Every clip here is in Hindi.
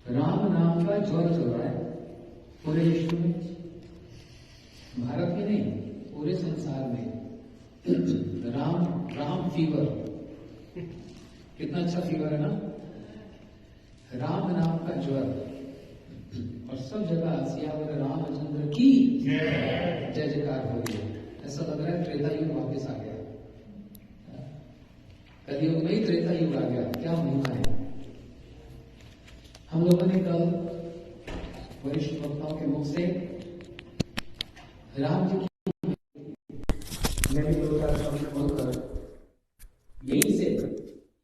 राम नाम का ज्वर चल रहा है पूरे विश्व में, भारत में नहीं, पूरे संसार में। राम फीवर, कितना अच्छा फीवर है ना, राम नाम का ज्वर। और सब जगह सियावर रामचंद्र की जय जयकार हो रही है। ऐसा लग रहा है त्रेता युग वापस आ गया, कलयुग में ही त्रेता युग आ गया। क्या महिमा है। हम लोगों ने कल वरिष्ठ वक्ताओं के मुख से राम जी की, मैं भी दो चार शब्द बोलकर यहीं से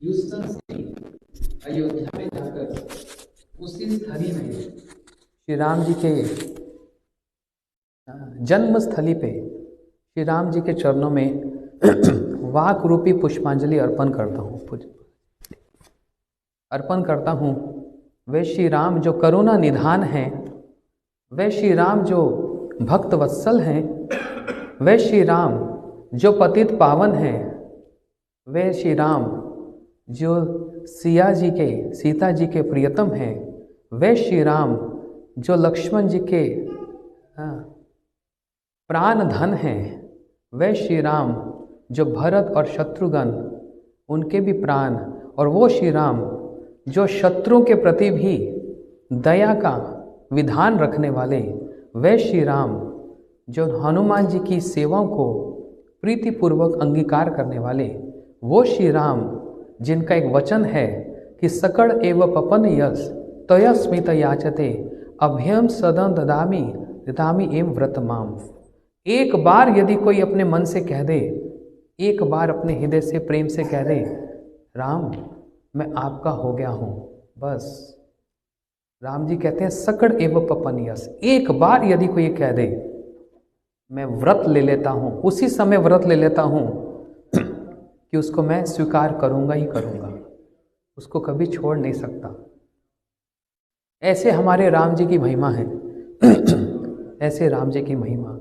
ह्यूस्टन से अयोध्या में जाकर उसी स्थली में श्री राम जी के जन्म स्थली पे श्री राम जी के चरणों में वाक रूपी पुष्पांजलि अर्पण करता हूँ। वे श्री राम जो करुणा निधान हैं, वे श्री राम जो भक्त वत्सल हैं, वे श्री राम जो पतित पावन हैं, वे श्री राम जो सीता जी के प्रियतम हैं, वे श्री राम जो लक्ष्मण जी के प्राण धन हैं, वे श्री राम जो भरत और शत्रुघ्न उनके भी प्राण, और वो श्री राम जो शत्रुओं के प्रति भी दया का विधान रखने वाले, वे श्री राम जो हनुमान जी की सेवाओं को प्रीतिपूर्वक अंगीकार करने वाले, वो श्री राम जिनका एक वचन है कि सकड़ एव पपन यस तयस्मित याचते अभयम सदन ददामी एवं व्रत माम। एक बार यदि कोई अपने मन से कह दे, एक बार अपने हृदय से प्रेम से कह दे, राम मैं आपका हो गया हूँ, बस। राम जी कहते हैं सकड़ एव पपनियस, एक बार यदि कोई कह दे मैं व्रत ले लेता हूँ, उसी समय व्रत ले लेता हूँ कि उसको मैं स्वीकार करूँगा ही करूँगा, उसको कभी छोड़ नहीं सकता। ऐसे हमारे राम जी की महिमा है। ऐसे राम जी की महिमा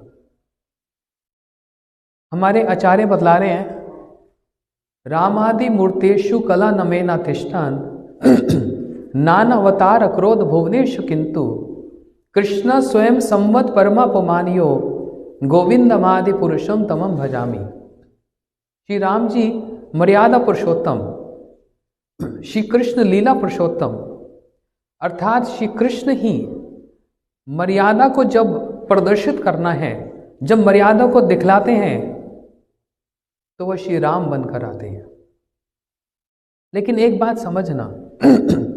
हमारे आचार्य बतला रहे हैं, रामादि मूर्तेषु कला नमेना तिष्ठान नान अवतार क्रोध भुवनेषु किंतु कृष्ण स्वयं संवत परमापमानियो गोविंदमादि पुरुषम तमम भजामि। श्री राम जी मर्यादा पुरुषोत्तम, श्री कृष्ण लीला पुरुषोत्तम, अर्थात श्री कृष्ण ही मर्यादा को जब प्रदर्शित करना है, जब मर्यादा को दिखलाते हैं, तो वह श्री राम बनकर आते हैं। लेकिन एक बात समझना,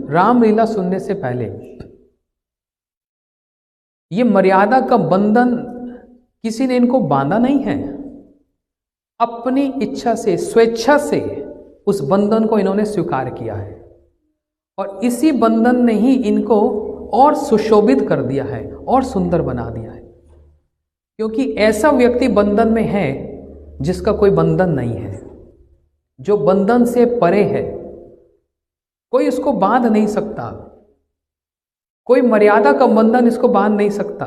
रामलीला सुनने से पहले ये मर्यादा का बंधन किसी ने इनको बांधा नहीं है, अपनी इच्छा से स्वेच्छा से उस बंधन को इन्होंने स्वीकार किया है, और इसी बंधन ने ही इनको और सुशोभित कर दिया है और सुंदर बना दिया है। क्योंकि ऐसा व्यक्ति बंधन में है जिसका कोई बंधन नहीं है, जो बंधन से परे है, कोई इसको बांध नहीं सकता, कोई मर्यादा का बंधन इसको बांध नहीं सकता।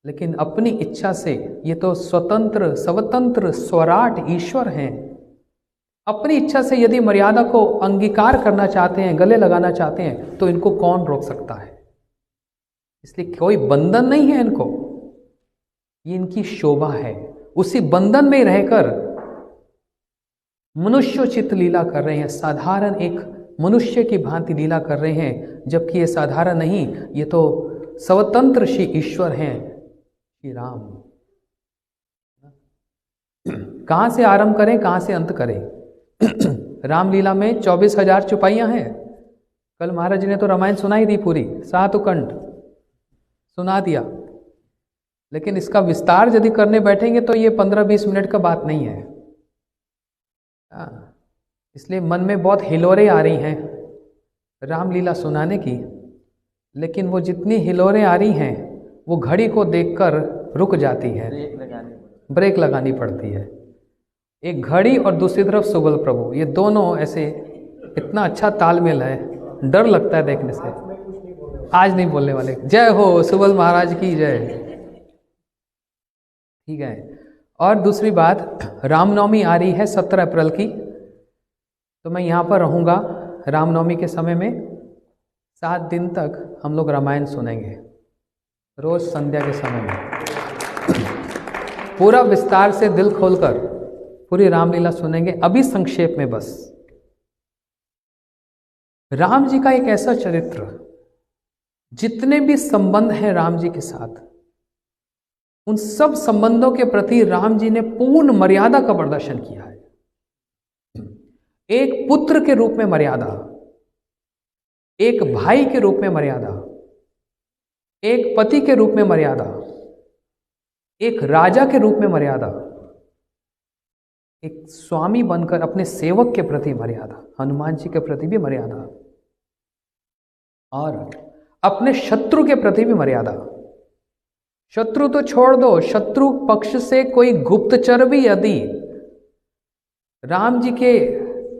लेकिन अपनी इच्छा से, ये तो स्वतंत्र स्वराट ईश्वर हैं, अपनी इच्छा से यदि मर्यादा को अंगीकार करना चाहते हैं, गले लगाना चाहते हैं, तो इनको कौन रोक सकता है। इसलिए कोई बंधन नहीं है इनको, ये इनकी शोभा है। उसी बंधन में रहकर मनुष्योचित लीला कर रहे हैं, साधारण एक मनुष्य की भांति लीला कर रहे हैं, जबकि ये साधारण नहीं, ये तो स्वतंत्र श्री ईश्वर हैं, श्री राम। कहां से आरंभ करें, कहां से अंत करें। रामलीला में 24,000 चौपाइयां हैं। कल महाराज जी ने तो रामायण सुनाई दी, पूरी 7 कंठ सुना दिया, लेकिन इसका विस्तार यदि करने बैठेंगे तो ये 15-20 मिनट का बात नहीं है। इसलिए मन में बहुत हिलोरें आ रही हैं रामलीला सुनाने की, लेकिन वो जितनी हिलोरें आ रही हैं वो घड़ी को देखकर रुक जाती है, ब्रेक लगानी पड़ती है। एक घड़ी और दूसरी तरफ सुबल प्रभु, ये दोनों ऐसे इतना अच्छा तालमेल है, डर लगता है देखने से। आज नहीं बोलने वाले। जय हो सुबल महाराज की जय। ठीक है। और दूसरी बात, रामनवमी आ रही है 17 अप्रैल की, तो मैं यहाँ पर रहूँगा रामनवमी के समय में। 7 दिन तक हम लोग रामायण सुनेंगे रोज संध्या के समय में, पूरा विस्तार से दिल खोलकर पूरी रामलीला सुनेंगे। अभी संक्षेप में बस, राम जी का एक ऐसा चरित्र, जितने भी संबंध हैं राम जी के साथ, उन सब संबंधों के प्रति राम जी ने पूर्ण मर्यादा का प्रदर्शन किया है। एक पुत्र के रूप में मर्यादा, एक भाई के रूप में मर्यादा, एक पति के रूप में मर्यादा, एक राजा के रूप में मर्यादा, एक स्वामी बनकर अपने सेवक के प्रति मर्यादा, हनुमान जी के प्रति भी मर्यादा, और अपने शत्रु के प्रति भी मर्यादा। शत्रु तो छोड़ दो, शत्रु पक्ष से कोई गुप्तचर भी यदि राम जी के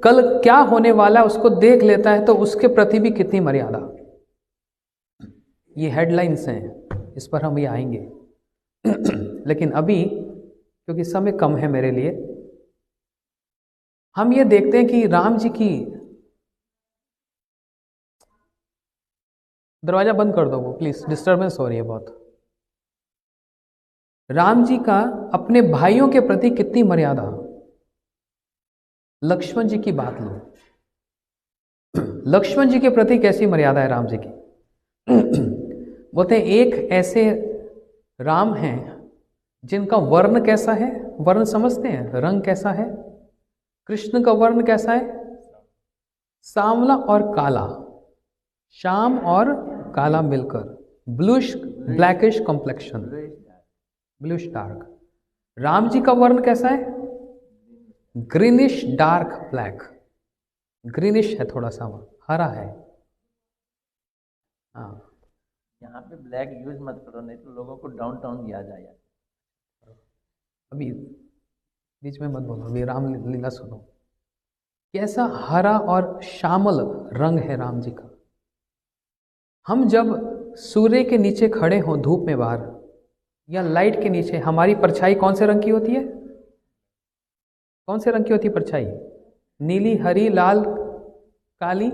कल क्या होने वाला है उसको देख लेता है तो उसके प्रति भी कितनी मर्यादा। ये हेडलाइंस हैं, इस पर हम ये आएंगे। लेकिन अभी क्योंकि समय कम है मेरे लिए, हम ये देखते हैं कि राम जी की, दरवाजा बंद कर दो वो प्लीज, डिस्टर्बेंस हो रही है बहुत। राम जी का अपने भाइयों के प्रति कितनी मर्यादा। लक्ष्मण जी की बात लो, लक्ष्मण जी के प्रति कैसी मर्यादा है राम जी की। बोलते हैं एक ऐसे राम हैं जिनका वर्ण कैसा है, वर्ण समझते हैं, रंग कैसा है। कृष्ण का वर्ण कैसा है, सांवला और काला, श्याम और काला मिलकर, bluish blackish complexion, bluish dark. Ram ji का वर्ण कैसा है, ग्रीनिश डार्क ब्लैक, ग्रीनिश है, थोड़ा सा हरा है। हाँ, यहाँ पे ब्लैक यूज मत करो, नहीं तो लोगों को डाउनटाउन याद आ जाए। अभी बीच में मत बोलो, अभी राम लीला सुनो। कैसा हरा और श्यामल रंग है राम जी का। हम जब सूर्य के नीचे खड़े हों धूप में बाहर या लाइट के नीचे, हमारी परछाई कौन से रंग की होती है, कौन से रंग की होती है परछाई, नीली, हरी, लाल, काली,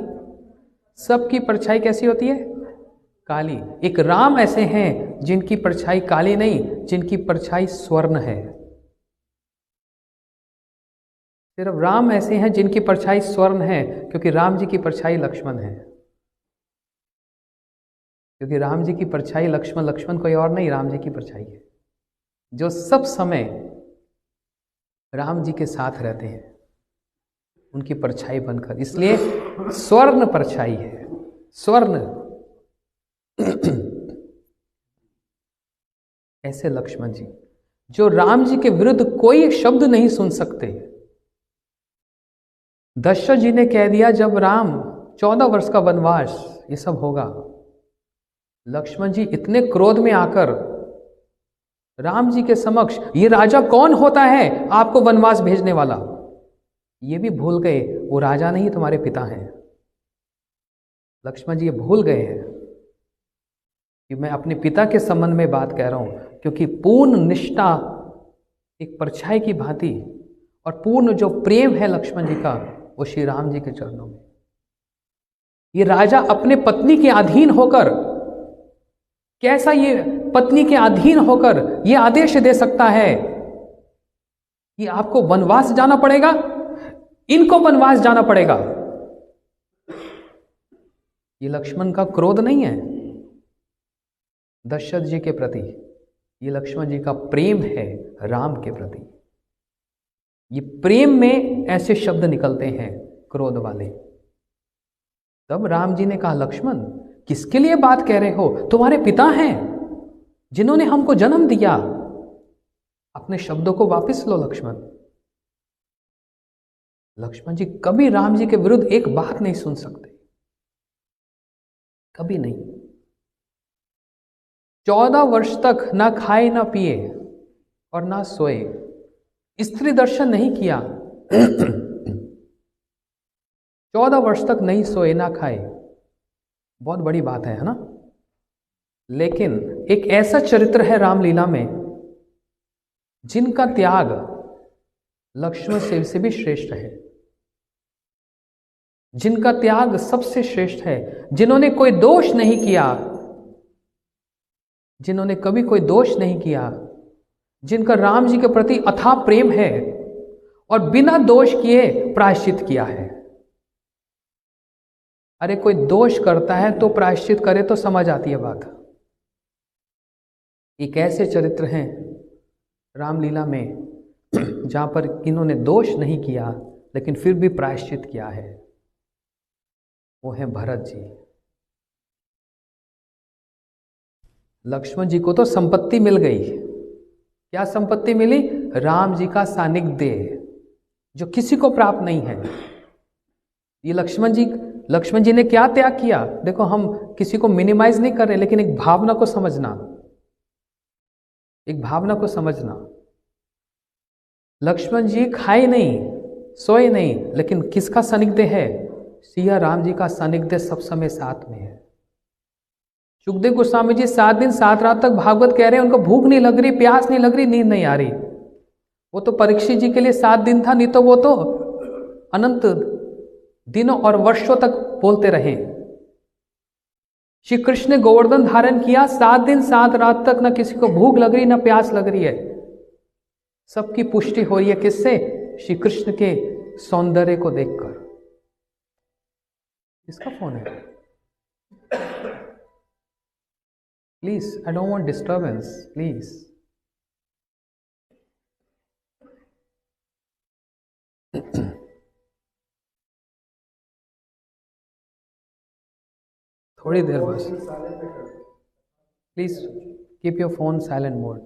सबकी परछाई कैसी होती है, काली। एक राम ऐसे हैं जिनकी परछाई काली नहीं, जिनकी परछाई स्वर्ण है। सिर्फ राम ऐसे हैं जिनकी परछाई स्वर्ण है, क्योंकि राम जी की परछाई लक्ष्मण है। क्योंकि राम जी की परछाई लक्ष्मण, लक्ष्मण कोई और नहीं, राम जी की परछाई है, जो सब समय राम जी के साथ रहते हैं, उनकी परछाई बनकर, इसलिए स्वर्ण परछाई है, स्वर्ण। ऐसे लक्ष्मण जी जो राम जी के विरुद्ध कोई शब्द नहीं सुन सकते। दशरथ जी ने कह दिया जब राम 14 वर्ष का वनवास ये सब होगा, लक्ष्मण जी इतने क्रोध में आकर राम जी के समक्ष, ये राजा कौन होता है आपको वनवास भेजने वाला, ये भी भूल गए वो राजा नहीं तुम्हारे पिता हैं। लक्ष्मण जी ये भूल गए हैं कि मैं अपने पिता के संबंध में बात कह रहा हूं, क्योंकि पूर्ण निष्ठा एक परछाई की भांति और पूर्ण जो प्रेम है लक्ष्मण जी का, वो श्री राम जी के चरणों में। ये राजा अपने पत्नी के अधीन होकर, कैसा ये पत्नी के अधीन होकर ये आदेश दे सकता है कि आपको वनवास जाना पड़ेगा, इनको वनवास जाना पड़ेगा। ये लक्ष्मण का क्रोध नहीं है दशरथ जी के प्रति, ये लक्ष्मण जी का प्रेम है राम के प्रति। ये प्रेम में ऐसे शब्द निकलते हैं क्रोध वाले। तब राम जी ने कहा लक्ष्मण किसके लिए बात कह रहे हो, तुम्हारे पिता हैं जिन्होंने हमको जन्म दिया, अपने शब्दों को वापस लो लक्ष्मण। लक्ष्मण जी कभी राम जी के विरुद्ध एक बात नहीं सुन सकते, कभी नहीं। 14 वर्ष तक ना खाए ना पिए और ना सोए, स्त्री दर्शन नहीं किया। 14 वर्ष तक नहीं सोए ना खाए, बहुत बड़ी बात है ना। लेकिन एक ऐसा चरित्र है रामलीला में जिनका त्याग लक्ष्मण से भी श्रेष्ठ है, जिनका त्याग सबसे श्रेष्ठ है, जिन्होंने कोई दोष नहीं किया, जिन्होंने कभी कोई दोष नहीं किया, जिनका राम जी के प्रति अथाह प्रेम है और बिना दोष किए प्रायश्चित किया है। अरे कोई दोष करता है तो प्रायश्चित करे तो समझ आती है बात। एक ऐसे चरित्र हैं रामलीला में जहां पर इन्होंने दोष नहीं किया लेकिन फिर भी प्रायश्चित किया है, वो है भरत जी। लक्ष्मण जी को तो संपत्ति मिल गई। क्या संपत्ति मिली? राम जी का सानिध्य, जो किसी को प्राप्त नहीं है। ये लक्ष्मण जी ने क्या त्याग किया? देखो, हम किसी को मिनिमाइज नहीं कर रहे, लेकिन एक भावना को समझना, एक भावना को समझना। लक्ष्मण जी खाए नहीं, सोए नहीं, लेकिन किसका सानिध्य है? सिया राम जी का सानिध्य सब समय साथ में है। सुखदेव गोस्वामी जी 7 दिन 7 रात तक भागवत कह रहे हैं, उनको भूख नहीं लग रही, प्यास नहीं लग रही, नींद नहीं आ रही। वो तो परीक्षित जी के लिए 7 दिन था, नहीं तो वो तो अनंत दिनों और वर्षों तक बोलते रहे। श्री कृष्ण ने गोवर्धन धारण किया, 7 दिन 7 रात तक ना किसी को भूख लग रही ना प्यास लग रही है। सबकी पुष्टि हो रही है किससे? श्री कृष्ण के सौंदर्य को देखकर। किसका फोन है? Please, I don't want disturbance, please. थोड़ी देर बस, please keep your phone silent mode.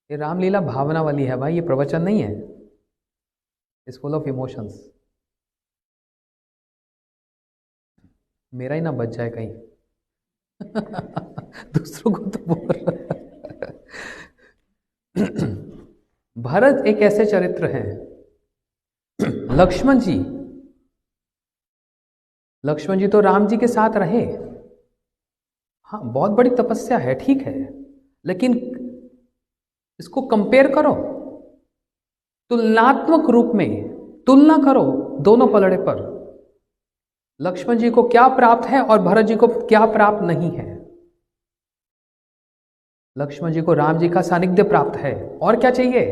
ये रामलीला भावना वाली है भाई, ये प्रवचन नहीं है। It's full of emotions. मेरा ही ना बच जाए कहीं। दूसरों को तो बोल रहा। भरत एक ऐसे चरित्र हैं। लक्ष्मण जी तो राम जी के साथ रहे। हाँ, बहुत बड़ी तपस्या है, ठीक है, लेकिन इसको कंपेयर करो, तुलनात्मक रूप में तुलना करो दोनों पलड़े पर। लक्ष्मण जी को क्या प्राप्त है और भरत जी को क्या प्राप्त नहीं है? लक्ष्मण जी को राम जी का सानिध्य प्राप्त है, और क्या चाहिए?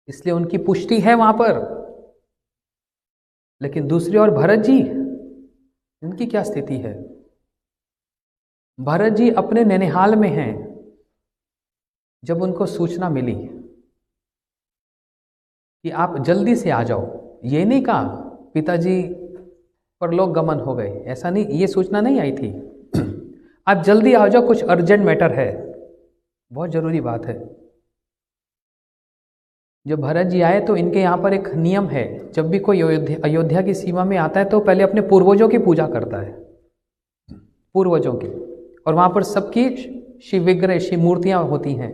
इसलिए उनकी पुष्टि है वहां पर। लेकिन दूसरी ओर भरत जी, उनकी क्या स्थिति है? भरत जी अपने नैनिहाल में हैं। जब उनको सूचना मिली कि आप जल्दी से आ जाओ, ये नहीं कहा पिताजी परलोक गमन हो गए, ऐसा नहीं, ये सूचना नहीं आई थी। आप जल्दी आ जाओ, कुछ अर्जेंट मैटर है, बहुत जरूरी बात है। जब भरत जी आए तो इनके यहाँ पर एक नियम है, जब भी कोई अयोध्या की सीमा में आता है तो पहले अपने पूर्वजों की पूजा करता है, पूर्वजों की, और वहां पर सबकी शिव विग्रह, शिव मूर्तियां होती हैं।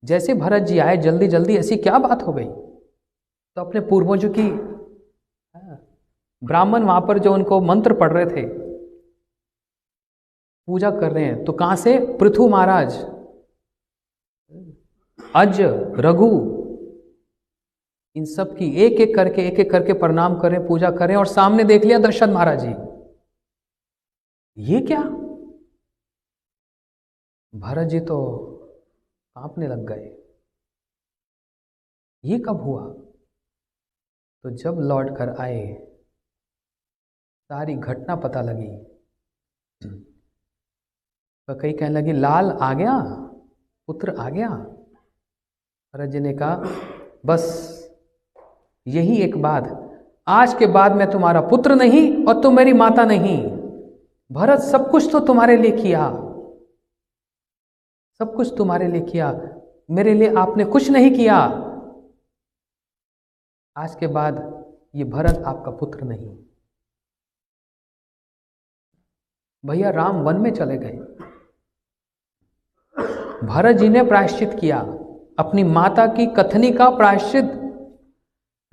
जैसे भरत जी आए जल्दी जल्दी, ऐसी क्या बात हो गई? तो अपने पूर्वजों की, ब्राह्मण वहां पर जो उनको मंत्र पढ़ रहे थे, पूजा कर रहे हैं, तो कहां से? पृथु महाराज, अज, रघु, इन सब की एक एक करके प्रणाम करें, पूजा करें, और सामने देख लिया दशरथ महाराज जी। ये क्या? भरत जी तो कांपने लग गए, ये कब हुआ? तो जब लौट कर आए, सारी घटना पता लगी। तो कई कहने लगी, लाल आ गया, पुत्र आ गया। भरत जी ने कहा, बस यही एक बात, आज के बाद मैं तुम्हारा पुत्र नहीं और तुम मेरी माता नहीं। भरत, सब कुछ तो तुम्हारे लिए किया, सब कुछ तुम्हारे लिए किया, मेरे लिए आपने कुछ नहीं किया। आज के बाद ये भरत आपका पुत्र नहीं। भैया राम वन में चले गए, भरत जी ने प्रायश्चित किया, अपनी माता की कथनी का प्रायश्चित।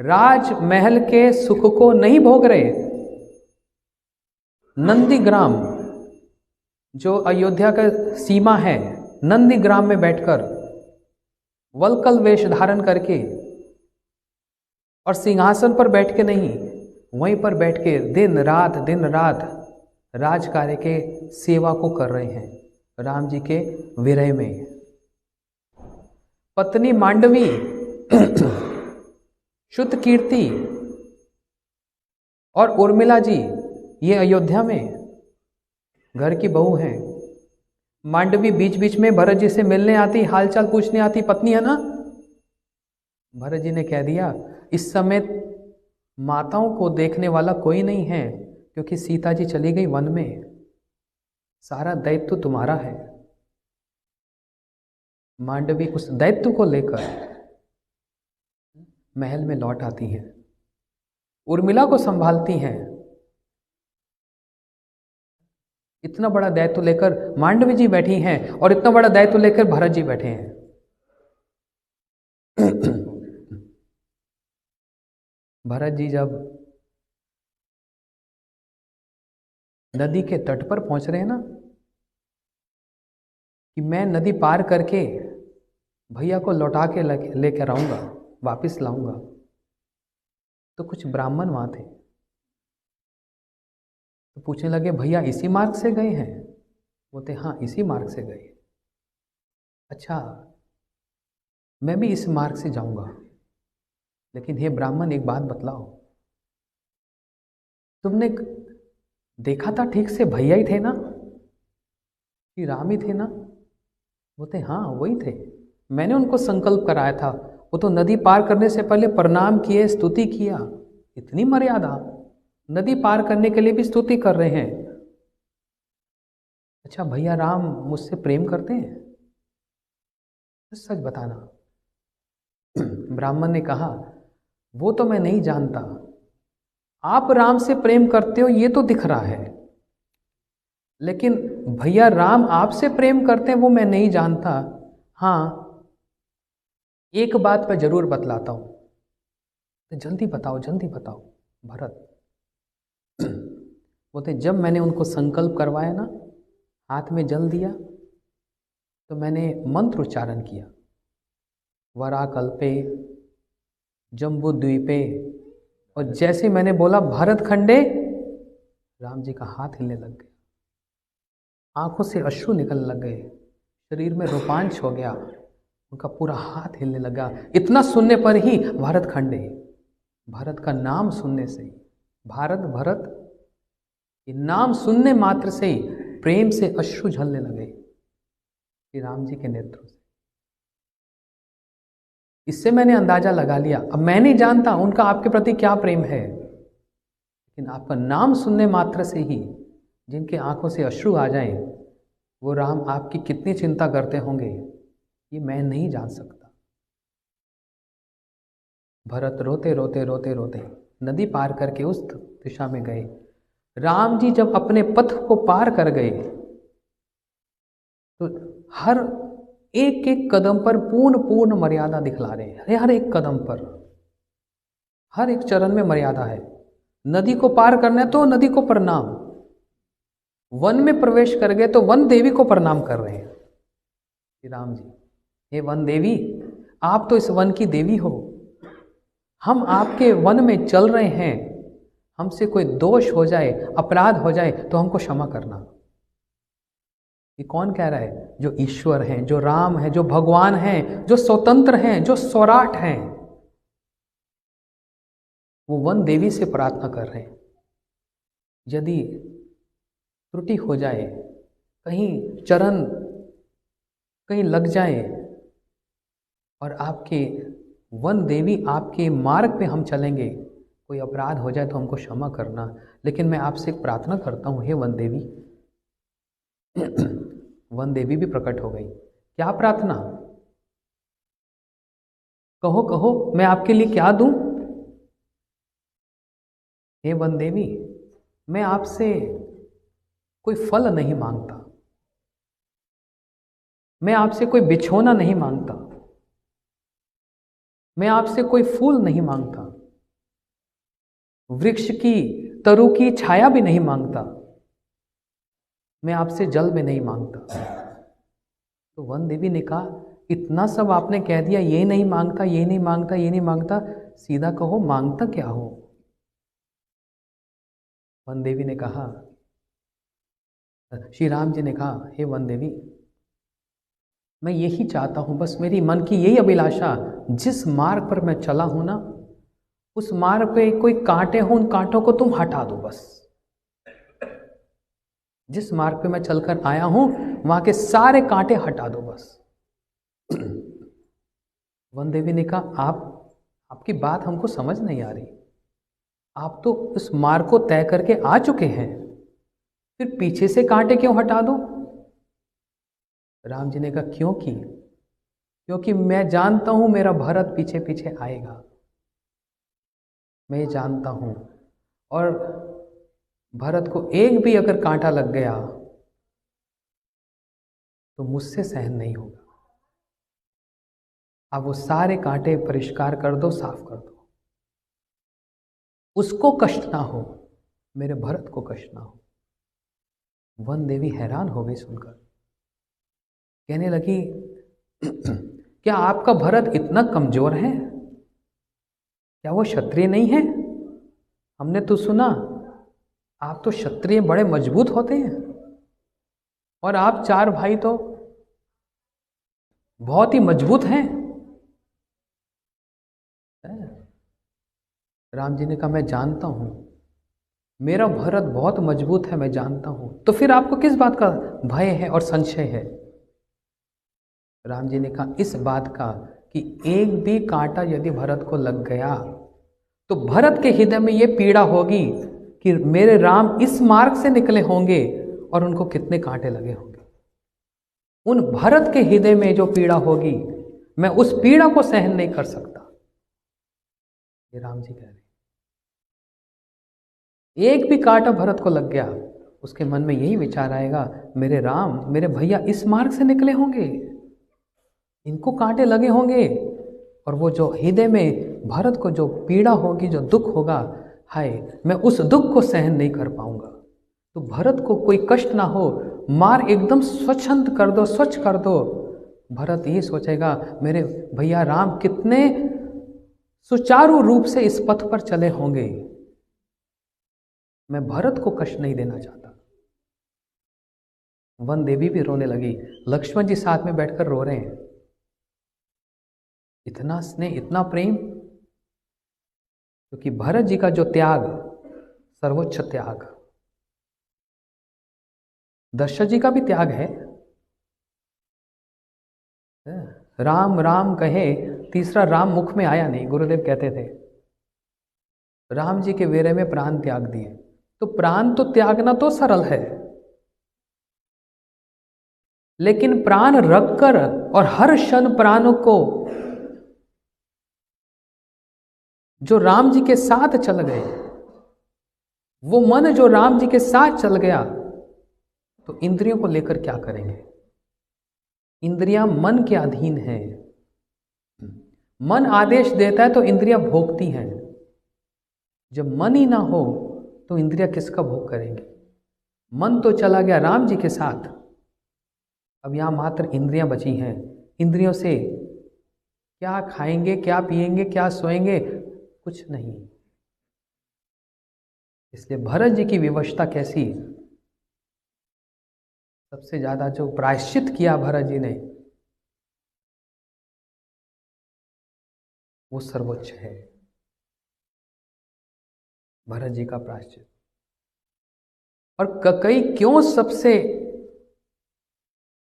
राजमहल के सुख को नहीं भोग रहे। नंदीग्राम जो अयोध्या का सीमा है, नंदीग्राम में बैठकर वल्कल वेश धारण करके और सिंहासन पर बैठ के नहीं, वहीं पर बैठ के दिन रात राज कार्य के सेवा को कर रहे हैं राम जी के विरह में। पत्नी मांडवी शुद्ध कीर्ति और उर्मिला जी ये अयोध्या में घर की बहू हैं। मांडवी बीच बीच में भरत जी से मिलने आती, हालचाल पूछने आती, पत्नी है ना। भरत जी ने कह दिया इस समय माताओं को देखने वाला कोई नहीं है, क्योंकि सीता जी चली गई वन में, सारा दायित्व तुम्हारा है। मांडवी उस दायित्व को लेकर महल में लौट आती हैं, उर्मिला को संभालती हैं। इतना बड़ा दायित्व लेकर मांडवी जी बैठी हैं और इतना बड़ा दायित्व लेकर भरत जी बैठे हैं। भरत जी जब नदी के तट पर पहुंच रहे हैं ना, कि मैं नदी पार करके भैया को लौटा के लेकर आऊंगा, वापस लाऊंगा, तो कुछ ब्राह्मण वहां थे, तो पूछने लगे भैया इसी मार्ग से गए हैं? बोलते हाँ इसी मार्ग से गए। अच्छा मैं भी इस मार्ग से जाऊंगा, लेकिन हे ब्राह्मण एक बात बतलाओ, तुमने देखा था ठीक से भैया ही थे ना कि राम ही थे ना? बोलते हाँ वही थे, मैंने उनको संकल्प कराया था, वो तो नदी पार करने से पहले प्रणाम किए, स्तुति किया। इतनी मर्यादा, नदी पार करने के लिए भी स्तुति कर रहे हैं। अच्छा भैया राम मुझसे प्रेम करते हैं? तो सच बताना। ब्राह्मण ने कहा वो तो मैं नहीं जानता, आप राम से प्रेम करते हो ये तो दिख रहा है, लेकिन भैया राम आपसे प्रेम करते हैं वो मैं नहीं जानता। हाँ एक बात मैं जरूर बतलाता हूं, तो जल्दी बताओ जल्दी बताओ। भरत बोलते जब मैंने उनको संकल्प करवाया ना, हाथ में जल दिया, तो मैंने मंत्र उच्चारण किया, वराकल्पे जम्बू द्वीपे, और जैसे मैंने बोला भरत खंडे, राम जी का हाथ हिलने लग गया, आंखों से अश्रु निकलने लग गए, शरीर में रोमांच हो गया, उनका पूरा हाथ हिलने लगा। इतना सुनने पर ही भारत खंडे, भारत का नाम सुनने से ही, भारत भरत ये नाम सुनने मात्र से ही प्रेम से अश्रु झलने लगे श्री राम जी के नेतृत्व से। इससे मैंने अंदाजा लगा लिया। अब मैं नहीं जानता उनका आपके प्रति क्या प्रेम है, लेकिन आपका नाम सुनने मात्र से ही जिनके आंखों से अश्रु आ जाएं, वो राम आपकी कितनी चिंता करते होंगे ये मैं नहीं जान सकता। भरत रोते रोते रोते रोते नदी पार करके उस दिशा में गए। राम जी जब अपने पथ को पार कर गए तो हर एक एक कदम पर पूर्ण मर्यादा दिखला रहे हैं। हर एक कदम पर, हर एक चरण में मर्यादा है। नदी को पार करना है तो नदी को प्रणाम, वन में प्रवेश कर गए तो वन देवी को प्रणाम कर रहे हैं श्री राम जी। हे वन देवी, आप तो इस वन की देवी हो, हम आपके वन में चल रहे हैं, हमसे कोई दोष हो जाए, अपराध हो जाए तो हमको क्षमा करना। ये कौन कह रहा है? जो ईश्वर हैं, जो राम हैं, जो भगवान हैं, जो स्वतंत्र हैं, जो सौराठ हैं, वो वन देवी से प्रार्थना कर रहे हैं। यदि त्रुटि हो जाए, कहीं चरण कहीं लग जाए और आपके वन देवी आपके मार्ग पे हम चलेंगे, कोई अपराध हो जाए तो हमको क्षमा करना। लेकिन मैं आपसे एक प्रार्थना करता हूँ हे वन देवी। वन देवी भी प्रकट हो गई। क्या प्रार्थना? कहो कहो मैं आपके लिए क्या दूं? हे वन देवी, मैं आपसे कोई फल नहीं मांगता, मैं आपसे कोई बिछोना नहीं मांगता, मैं आपसे कोई फूल नहीं मांगता, वृक्ष की तरु की छाया भी नहीं मांगता, मैं आपसे जल भी नहीं मांगता। तो वन देवी ने कहा इतना सब आपने कह दिया, ये नहीं मांगता, ये नहीं मांगता, ये नहीं मांगता, सीधा कहो मांगता क्या हो? वन देवी ने कहा, श्री राम जी ने कहा, हे वन देवी, मैं यही चाहता हूं, बस मेरी मन की यही अभिलाषा, जिस मार्ग पर मैं चला हूं ना, उस मार्ग पे कोई कांटे हो, उन कांटों को तुम हटा दो बस। जिस मार्ग पे मैं चलकर आया हूं वहां के सारे कांटे हटा दो बस। वन देवी ने कहा, आपकी बात हमको समझ नहीं आ रही। आप तो उस मार्ग को तय करके आ चुके हैं, फिर पीछे से कांटे क्यों हटा दो? राम जी ने कहा, क्योंकि मैं जानता हूं मेरा भरत पीछे पीछे आएगा, मैं ये जानता हूं। और भरत को एक भी अगर कांटा लग गया तो मुझसे सहन नहीं होगा। आप वो सारे कांटे परिष्कार कर दो, साफ कर दो, उसको कष्ट ना हो, मेरे भरत को कष्ट ना हो। वन देवी हैरान हो गई सुनकर, कहने लगी, क्या आपका भरत इतना कमजोर है? क्या वो क्षत्रिय नहीं है? हमने तो सुना आप तो क्षत्रिय बड़े मजबूत होते हैं, और आप 4 भाई तो बहुत ही मजबूत हैं। राम जी ने कहा, मैं जानता हूं मेरा भरत बहुत मजबूत है, मैं जानता हूं, तो फिर आपको किस बात का भय है और संशय है? राम जी ने कहा, इस बात का कि एक भी कांटा यदि भरत को लग गया तो भरत के हृदय में यह पीड़ा होगी कि मेरे राम इस मार्ग से निकले होंगे और उनको कितने कांटे लगे होंगे। उन भरत के हृदय में जो पीड़ा होगी, मैं उस पीड़ा को सहन नहीं कर सकता। ये राम जी कह रहे, एक भी कांटा भरत को लग गया, उसके मन में यही विचार आएगा, मेरे राम, मेरे भैया इस मार्ग से निकले होंगे, इनको कांटे लगे होंगे, और वो जो हृदय में भरत को जो पीड़ा होगी, जो दुख होगा, हाय, मैं उस दुख को सहन नहीं कर पाऊंगा। तो भरत को कोई कष्ट ना हो, मार्ग एकदम स्वच्छंद कर दो, स्वच्छ कर दो। भरत ये सोचेगा, मेरे भैया राम कितने सुचारू रूप से इस पथ पर चले होंगे, मैं भरत को कष्ट नहीं देना चाहता। वन देवी भी रोने लगी, लक्ष्मण जी साथ में बैठकर रो रहे हैं। इतना स्नेह, इतना प्रेम, क्योंकि भरत जी का जो त्याग, सर्वोच्च त्याग, दशरथ जी का भी त्याग है। राम राम कहे, तीसरा राम मुख में आया नहीं। गुरुदेव कहते थे, राम जी के वेरे में प्राण त्याग दिए। तो प्राण तो त्यागना तो सरल है, लेकिन प्राण रखकर और हर क्षण प्राणों को जो राम जी के साथ चल गए, वो मन जो राम जी के साथ चल गया, तो इंद्रियों को लेकर क्या करेंगे? इंद्रियां मन के अधीन है। मन आदेश देता है तो इंद्रियां भोगती हैं। जब मन ही ना हो तो इंद्रियां किसका भोग करेंगी? मन तो चला गया राम जी के साथ, अब यहां मात्र इंद्रियां बची हैं। इंद्रियों से क्या खाएंगे, क्या पिएंगे, क्या सोएंगे? कुछ नहीं। इसलिए भरत जी की विवशता कैसी, सबसे ज्यादा जो प्रायश्चित किया भरत जी ने, वो सर्वोच्च है, भरत जी का प्रायश्चित। और कैकेयी क्यों सबसे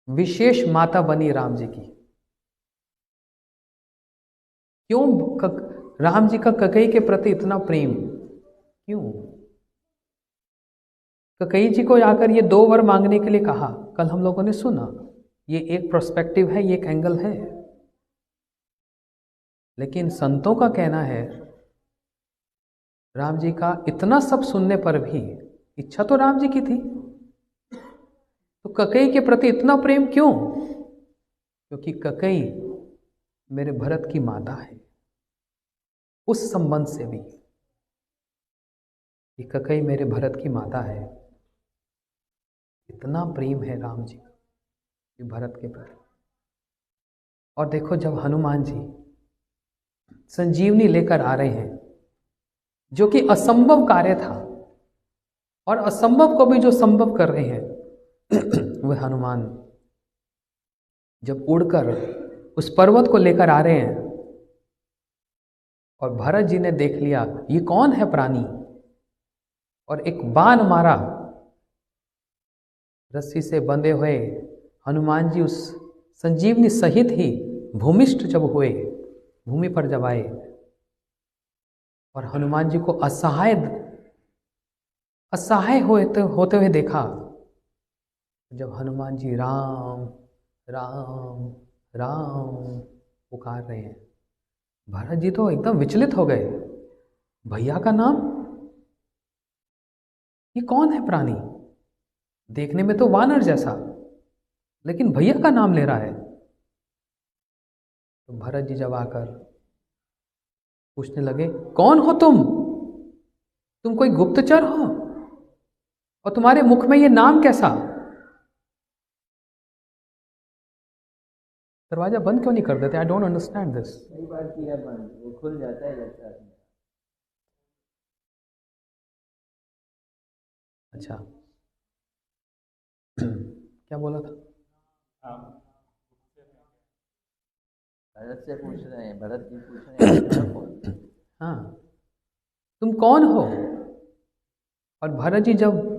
विशेष माता बनी राम जी की? क्यों राम जी का कैकेयी के प्रति इतना प्रेम? क्यों? कैकेयी जी को आकर ये 2 वर मांगने के लिए कहा, कल हम लोगों ने सुना। ये एक पर्सपेक्टिव है, ये एक एंगल है, लेकिन संतों का कहना है राम जी का इतना सब सुनने पर भी इच्छा तो राम जी की थी, तो कैकेयी के प्रति इतना प्रेम क्यों? क्योंकि कैकेयी मेरे भरत की माता है। उस संबंध से भी कि कैकेयी मेरे भरत की माता है, इतना प्रेम है राम जी का भरत के प्रति। और देखो जब हनुमान जी संजीवनी लेकर आ रहे हैं, जो कि असंभव कार्य था, और असंभव को भी जो संभव कर रहे हैं वह हनुमान जब उड़कर उस पर्वत को लेकर आ रहे हैं, और भरत जी ने देख लिया ये कौन है प्राणी, और एक बाण मारा। रस्सी से बंधे हुए हनुमान जी उस संजीवनी सहित ही भूमिष्ठ जब हुए, भूमि पर जब आए, और हनुमान जी को असहाय होते हुए देखा। जब हनुमान जी राम राम राम पुकार रहे हैं, भरत जी तो एकदम विचलित हो गए। भैया का नाम, ये कौन है प्राणी? देखने में तो वानर जैसा, लेकिन भैया का नाम ले रहा है। तो भरत जी जब आकर पूछने लगे, कौन हो तुम कोई गुप्तचर हो, और तुम्हारे मुख में ये नाम कैसा? दरवाजा बंद क्यों नहीं कर देते? I don't understand this. कई बार किया बंद, वो खुल जाता है लगता है। अच्छा क्या बोला था? भरत से पूछ रहे हैं, भरत जी पूछ रहे हैं हाँ, तुम कौन हो? और भरत जी जब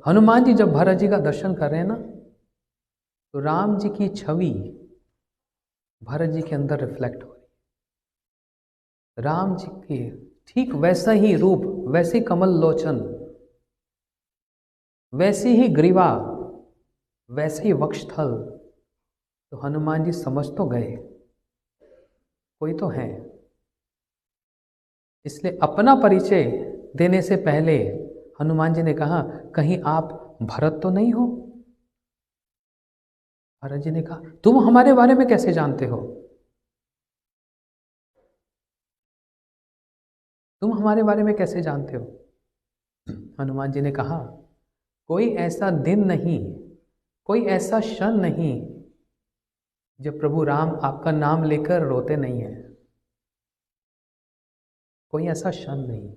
हनुमान जी जब भरत जी का दर्शन कर रहे हैं ना, तो राम जी की छवि भरत जी के अंदर रिफ्लेक्ट हो रही। राम जी के ठीक वैसा ही रूप, वैसी कमल लोचन, वैसी ही ग्रीवा, वैसे ही वक्षस्थल। तो हनुमान जी समझ तो गए कोई तो है। इसलिए अपना परिचय देने से पहले हनुमान जी ने कहा, कहीं आप भरत तो नहीं हो? भरत जी ने कहा, तुम हमारे बारे में कैसे जानते हो? तुम हमारे बारे में कैसे जानते हो? हनुमान जी ने कहा, कोई ऐसा दिन नहीं, कोई ऐसा क्षण नहीं जब प्रभु राम आपका नाम लेकर रोते नहीं है। कोई ऐसा क्षण नहीं,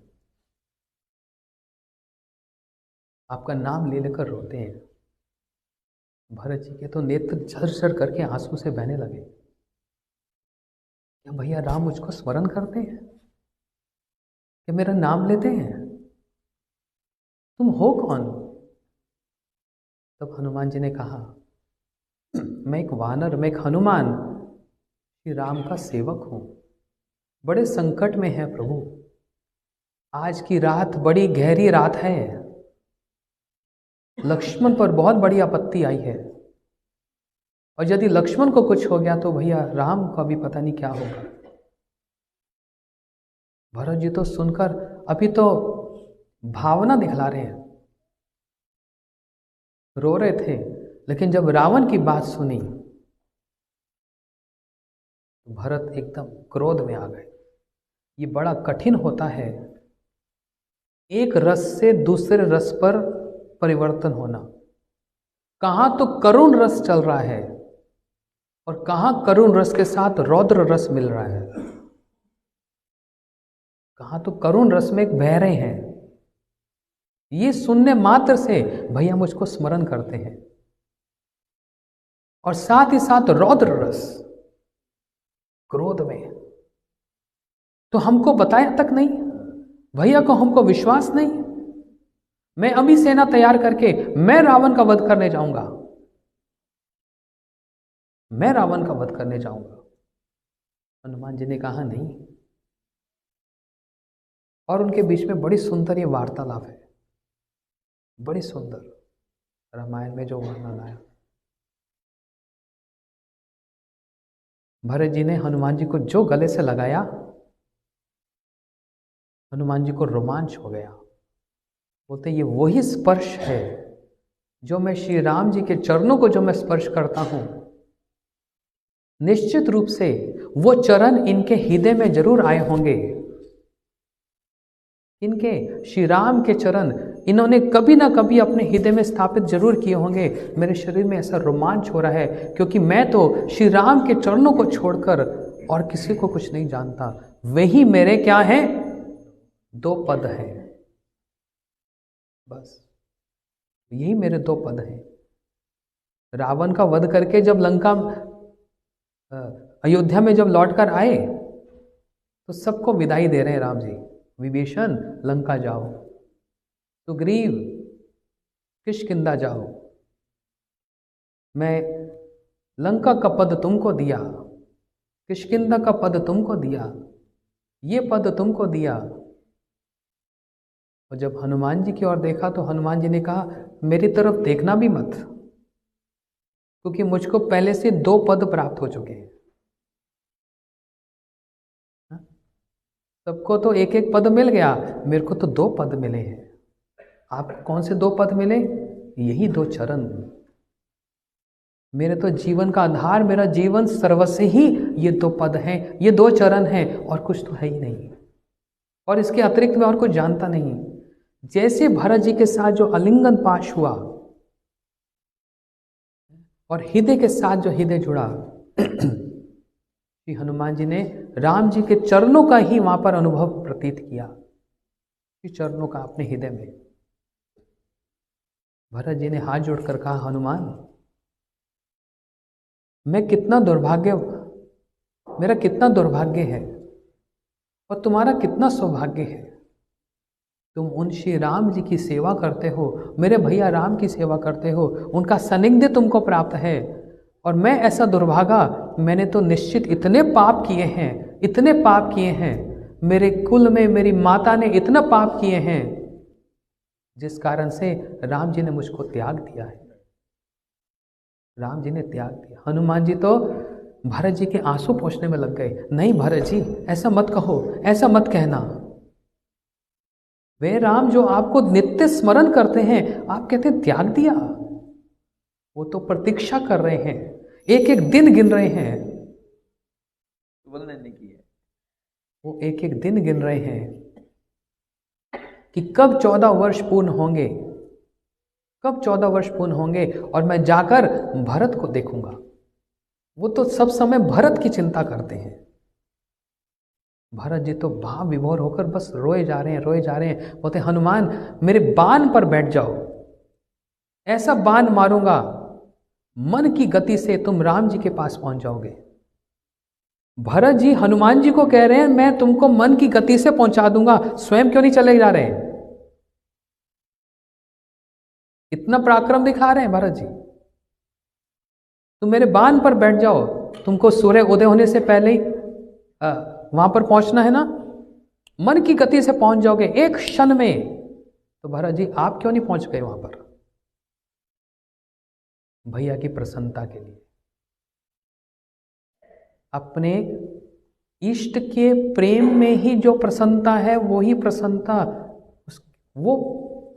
आपका नाम ले लेकर रोते हैं। भरत जी के तो नेत्र झरझर करके आंसू से बहने लगे। क्या भैया राम मुझको स्मरण करते हैं? क्या मेरा नाम लेते हैं? तुम हो कौन? तब हनुमान जी ने कहा, मैं एक वानर, मैं एक हनुमान, श्री राम का सेवक हूं। बड़े संकट में है प्रभु। आज की रात बड़ी गहरी रात है। लक्ष्मण पर बहुत बड़ी आपत्ति आई है, और यदि लक्ष्मण को कुछ हो गया तो भैया राम का भी पता नहीं क्या होगा। भरत जी तो सुनकर अभी तो भावना दिखला रहे हैं, रो रहे थे, लेकिन जब रावण की बात सुनी तो भरत एकदम क्रोध में आ गए। ये बड़ा कठिन होता है, एक रस से दूसरे रस पर परिवर्तन होना। कहां तो करुण रस चल रहा है, और कहां करुण रस के साथ रौद्र रस मिल रहा है। कहां तो करुण रस में बह रहे हैं। ये सुनने मात्र से भैया मुझको स्मरण करते हैं, और साथ ही साथ रौद्र रस क्रोध में। तो हमको बताया तक नहीं, भैया को हमको विश्वास नहीं। मैं अभी सेना तैयार करके मैं रावण का वध करने जाऊंगा, मैं रावण का वध करने जाऊंगा। हनुमान जी ने कहा नहीं। और उनके बीच में बड़ी सुंदर ये वार्तालाप है, बड़ी सुंदर, रामायण में जो वर्णन आया। भरत जी ने हनुमान जी को जो गले से लगाया, हनुमान जी को रोमांच हो गया। बोलते ये वही स्पर्श है जो मैं श्री राम जी के चरणों को जो मैं स्पर्श करता हूं, निश्चित रूप से वो चरण इनके हृदय में जरूर आए होंगे। इनके श्री राम के चरण इन्होंने कभी ना कभी अपने हृदय में स्थापित जरूर किए होंगे। मेरे शरीर में ऐसा रोमांच हो रहा है क्योंकि मैं तो श्री राम के चरणों को छोड़कर और किसी को कुछ नहीं जानता। वही मेरे क्या हैं? 2 पद हैं, बस यही मेरे 2 पद हैं। रावण का वध करके जब लंका अयोध्या में जब लौटकर आए तो सबको विदाई दे रहे हैं राम जी। विभीषण लंका जाओ, सुग्रीव किष्किंधा जाओ, मैं लंका का पद तुमको दिया, किष्किंधा का पद तुमको दिया, ये पद तुमको दिया। और जब हनुमान जी की ओर देखा तो हनुमान जी ने कहा मेरी तरफ देखना भी मत, क्योंकि मुझको पहले से 2 पद प्राप्त हो चुके हैं। सबको तो 1-1 पद मिल गया, मेरे को तो 2 पद मिले हैं। आपको कौन से 2 पद मिले? यही 2 चरण। मेरे तो जीवन का आधार, मेरा जीवन सर्वस्व ही ये 2 पद हैं, ये 2 चरण हैं, और कुछ तो है ही नहीं। और इसके अतिरिक्त मैं और कुछ जानता नहीं। जैसे भरत जी के साथ जो आलिंगन पाश हुआ और हृदय के साथ जो हृदय जुड़ा, श्री हनुमान जी ने राम जी के चरणों का ही वहां पर अनुभव प्रतीत किया, श्री चरणों का अपने हृदय में। भरत जी ने हाथ जोड़कर कहा हनुमान, मैं कितना दुर्भाग्य, मेरा कितना दुर्भाग्य है और तुम्हारा कितना सौभाग्य है। तुम उन श्री राम जी की सेवा करते हो, मेरे भैया राम की सेवा करते हो, उनका सानिध्य तुमको प्राप्त है। और मैं ऐसा दुर्भागा, मैंने तो निश्चित इतने पाप किए हैं, इतने पाप किए हैं, मेरे कुल में मेरी माता ने इतना पाप किए हैं, जिस कारण से राम जी ने मुझको त्याग दिया है। राम जी ने त्याग दिया। हनुमान जी तो भरत जी के आंसू पोंछने में लग गए। नहीं भरत जी, ऐसा मत कहो, ऐसा मत कहना। वे राम जो आपको नित्य स्मरण करते हैं, आप कहते हैं त्याग दिया। वो तो प्रतीक्षा कर रहे हैं, 1-1 दिन गिन रहे हैं। बोलने नहीं किया, वो 1-1 दिन गिन रहे हैं कि कब 14 वर्ष पूर्ण होंगे, कब 14 वर्ष पूर्ण होंगे और मैं जाकर भरत को देखूंगा। वो तो सब समय भरत की चिंता करते हैं। भरत जी तो भाव विभोर होकर बस रोए जा रहे हैं, रोए जा रहे हैं। बोलते हनुमान, मेरे बाण पर बैठ जाओ, ऐसा बाण मारूंगा, मन की गति से तुम राम जी के पास पहुंच जाओगे। भरत जी हनुमान जी को कह रहे हैं मैं तुमको मन की गति से पहुंचा दूंगा, स्वयं क्यों नहीं चले जा रहे हैं? इतना पराक्रम दिखा रहे हैं भरत जी। तुम मेरे बाण पर बैठ जाओ, तुमको सूर्य उदय होने से पहले ही वहां पर पहुंचना है ना, मन की गति से पहुंच जाओगे 1 क्षण में। तो भरत जी आप क्यों नहीं पहुंच गए वहां पर? भैया की प्रसन्नता के लिए, अपने इष्ट के प्रेम में ही जो प्रसन्नता है, वो ही प्रसन्नता, वो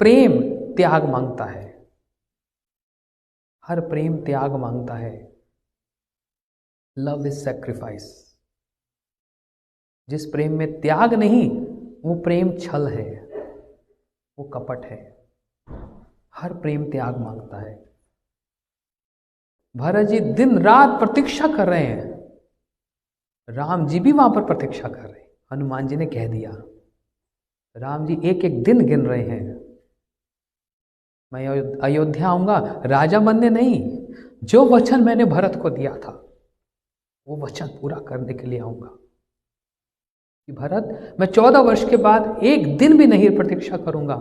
प्रेम त्याग मांगता है। हर प्रेम त्याग मांगता है। Love is sacrifice. जिस प्रेम में त्याग नहीं, वो प्रेम छल है, वो कपट है। हर प्रेम त्याग मांगता है। भरत जी दिन रात प्रतीक्षा कर रहे हैं, राम जी भी वहां पर प्रतीक्षा कर रहे हैं। हनुमान जी ने कह दिया, राम जी 1-1 दिन गिन रहे हैं, मैं अयोध्या आऊंगा राजा बनने नहीं, जो वचन मैंने भरत को दिया था वो वचन पूरा करने के लिए आऊंगा। कि भरत, मैं 14 वर्ष के बाद 1 दिन भी नहीं प्रतीक्षा करूंगा,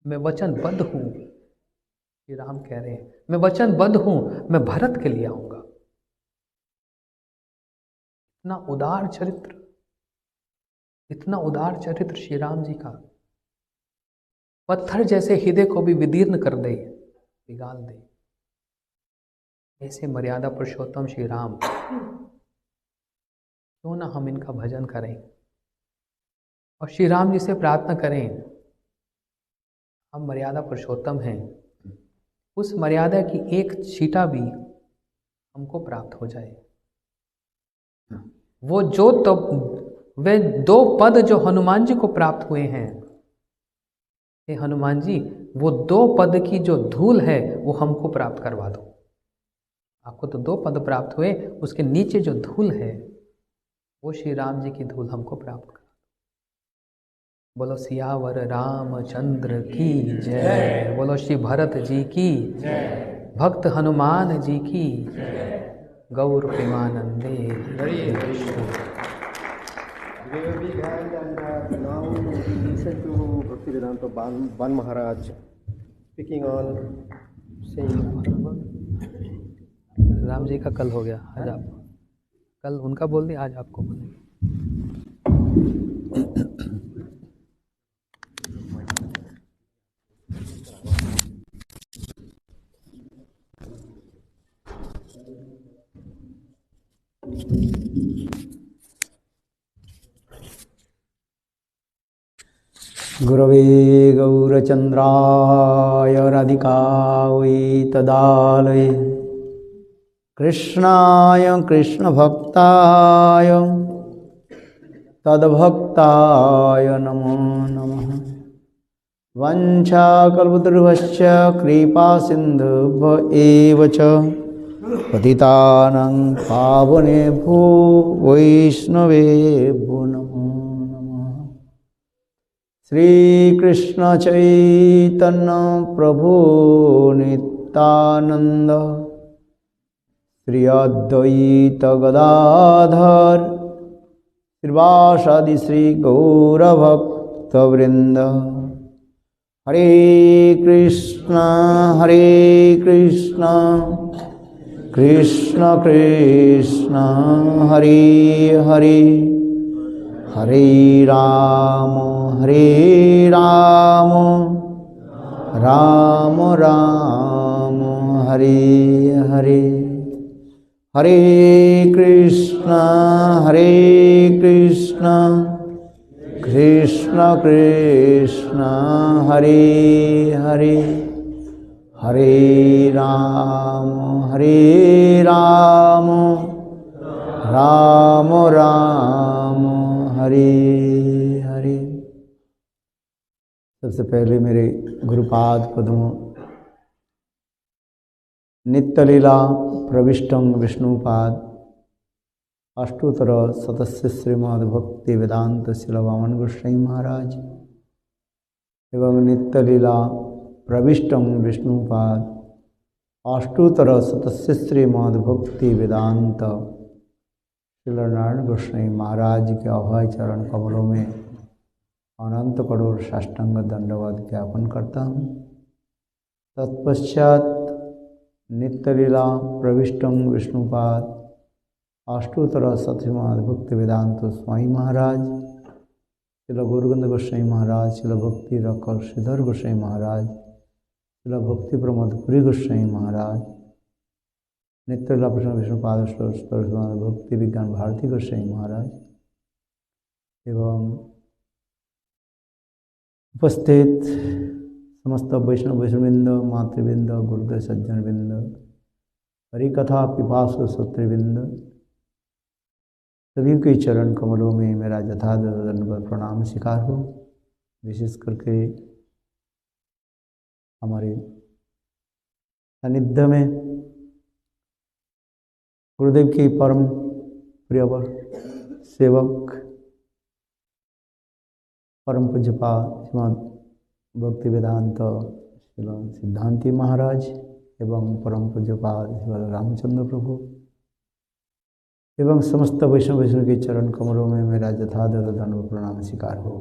मैं वचनबद्ध हूं। श्री राम कह रहे हैं मैं वचनबद्ध हूं, मैं भरत के लिए आऊंगा। इतना उदार चरित्र, इतना उदार चरित्र श्री राम जी का, पत्थर जैसे हृदय को भी विदीर्ण कर दे, पिघाल दे। ऐसे मर्यादा पुरुषोत्तम श्री राम, क्यों ना हम इनका भजन करें और श्री राम जी से प्रार्थना करें, हम मर्यादा पुरुषोत्तम हैं, उस मर्यादा की 1 चींटा भी हमको प्राप्त हो जाए। वो जो तो वे 2 पद जो हनुमान जी को प्राप्त हुए हैं, हे हनुमान जी, वो 2 पद की जो धूल है वो हमको प्राप्त करवा दो। आपको तो 2 पद प्राप्त हुए, उसके नीचे जो धूल है वो श्री राम जी की धूल हमको प्राप्त कर। बोलो सियावर रामचंद्र की जय। बोलो श्री भरत जी की जय। भक्त हनुमान जी की जय। गौर प्रेमानंदे Hari Krishna. Very big hand, and now we listen to Bhaktivedanta Ban Maharaj speaking on saying. Ram ji का कल हो गया, आज आप कल उनका बोल दिया, आज आपको बोलेंगे। गुरवे गौरचन्द्राय राधिकायै तदालये कृष्णाय कृष्णभक्ताय तद्भक्ताय नमो नमः। वंशाकल्पतरुभ्यश्च कृपासिन्धुभ्य एव च पतितानां पावनेभ्यो वैष्णवेभ्यो नमो नमः। श्री कृष्ण चैतन्य प्रभु नित्यानंद श्री अद्वैत गदाधर श्रीवासादि श्री गौरभक्तवृंद। हरे कृष्ण कृष्ण कृष्ण हरे हरे, हरे राम राम राम हरे हरे। हरे कृष्ण कृष्ण कृष्ण हरे हरे, हरे राम राम राम हरे हरे। सबसे पहले मेरे गुरुपाद पद्मों नित्यलीला प्रविष्टं विष्णुपाद अष्टोत्तर सतस्य श्रीमद् भक्ति वेदांत शिल वामन गोस्वामी महाराज एवं नित्यलीला प्रविष्टं विष्णुपाद अष्टोत्तर सतस्य श्रीमद् भक्ति वेदांत शिल नारायण गोस्वामी महाराज के अभय चरण कमलों में अनंत करोड़ साष्टांग दंडवत ज्ञापन करता हूँ। तत्पश्चात नित्यलीला प्रविष्टं विष्णुपाद अष्टोत्तर सतश्रीमद् भक्ति वेदांत स्वामी महाराज शिल गौरगंध गोस्वामी महाराज शिल भक्ति रकर श्रीधर गोस्वामी महाराज शिल भक्ति प्रमोदपुरी गोस्वामी महाराज नित्यलीला प्रविष्टं विष्णुपाद श्रीमद् भक्ति विज्ञान भारती गोस्वामी महाराज एवं उपस्थित समस्त वैष्णव वैष्णववृंद मातृवृंद गुरुदेव सज्जनवृंद हरिकथा पिपासु श्रोतृवृंद सभी के चरण कमलों में मेरा यथार्थ दंडवत प्रणाम स्वीकार हो। विशेष करके हमारे सानिध्य में गुरुदेव के परम प्रियवर सेवक परम पूज्यपाद श्रीमद् भक्ति वेदांत श्रील सिद्धांति महाराज एवं परम पूज्यपाद श्रीमद् रामचंद्र प्रभु एवं समस्त वैष्णव के चरण कमलों में मेरा यथार्थ दंडवत प्रणाम स्वीकार हो।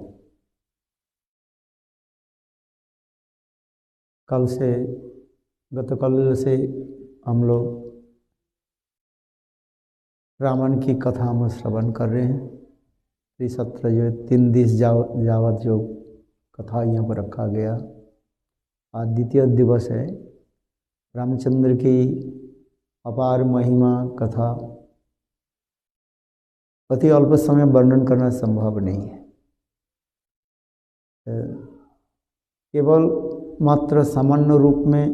कल से गतकल से हम लोग रामायण की कथा हम श्रवण कर रहे हैं। त्रिसत्र जो 3 दिन जावत जो कथा यहाँ पर रखा गया, आज द्वितीय दिवस है। रामचंद्र की अपार महिमा कथा अति अल्प समय वर्णन करना संभव नहीं है। केवल मात्र सामान्य रूप में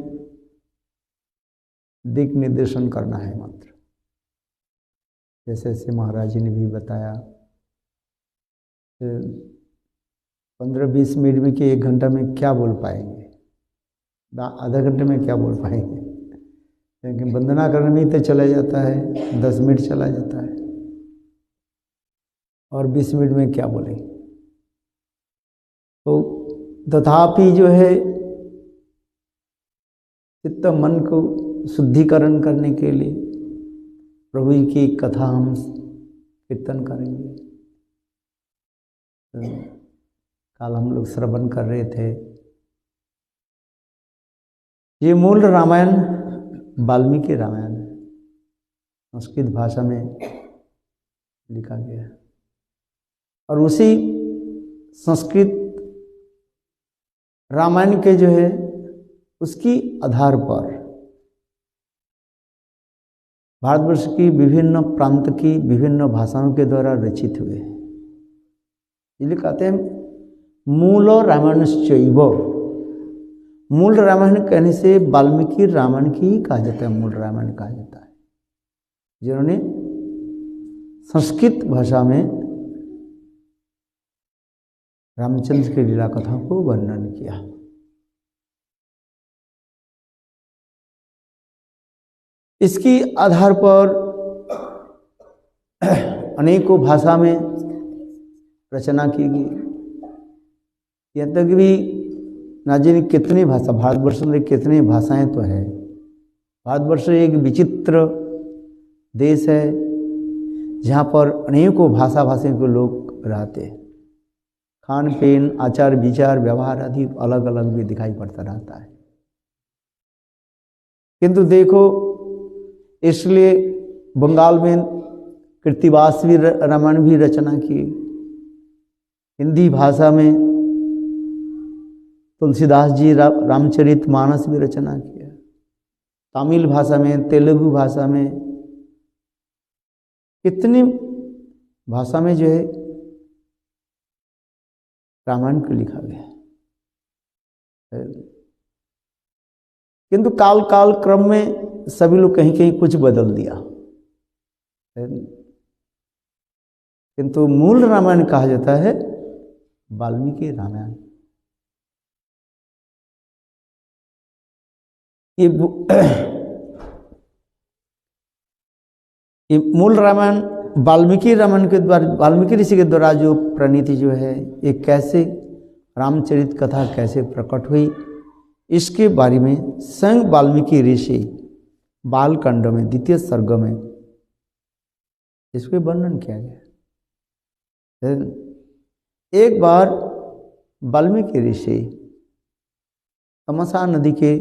दिक निर्देशन करना है मात्र। जैसे महाराज जी ने भी बताया, 15-20 मिनट में कि 1 घंटा में क्या बोल पाएंगे, आधा घंटे में क्या बोल पाएंगे, लेकिन वंदना करने में ही तो चला जाता है, 10 मिनट चला जाता है, और 20 मिनट में क्या बोलेंगे। तो तथापि जो है चित्त मन को शुद्धिकरण करने के लिए प्रभु जी की कथा हम कीर्तन करेंगे। तो कल हम लोग श्रवण कर रहे थे, ये मूल रामायण वाल्मीकि रामायण है, संस्कृत भाषा में लिखा गया है, और उसी संस्कृत रामायण के जो है उसकी आधार पर भारतवर्ष की विभिन्न प्रांत की विभिन्न भाषाओं के द्वारा रचित हुए हैं। इसलिए कहते हैं मूल रामायणश्चैव, मूल रामायण कहने से वाल्मीकि रामायण की ही कहा जाता है, मूल रामायण कहा जाता है, जिन्होंने संस्कृत भाषा में रामचंद्र की लीला कथा को वर्णन किया। इसकी आधार पर अनेकों भाषा में रचना की गई, यहाँ तक भी ना जाने कितनी भाषा, भारतवर्ष में कितनी भाषाएं तो है। भारतवर्ष एक विचित्र देश है जहाँ पर अनेकों भाषा भाषी के लोग रहते हैं, खान पीन आचार विचार व्यवहार आदि अलग अलग भी दिखाई पड़ता रहता है। किंतु देखो, इसलिए बंगाल में कृतिवास भी रामायण भी रचना की, हिंदी भाषा में तुलसीदास जी रामचरितमानस भी रचना किया, तमिल भाषा में, तेलुगु भाषा में, कितनी भाषा में जो है रामायण को लिखा गया है। किंतु काल काल क्रम में सभी लोग कहीं कहीं कुछ बदल दिया, किंतु मूल रामायण कहा जाता है वाल्मीकि रामायण। ये मूल रामायण वाल्मीकि रामायण के द्वारा, वाल्मीकि ऋषि के द्वारा जो प्रणीति जो है, ये कैसे रामचरित कथा कैसे प्रकट हुई, इसके बारे में स्वयं वाल्मीकि ऋषि बालकांड में 2 सर्ग में इसको वर्णन किया गया। एक बार वाल्मीकि ऋषि तमसा नदी के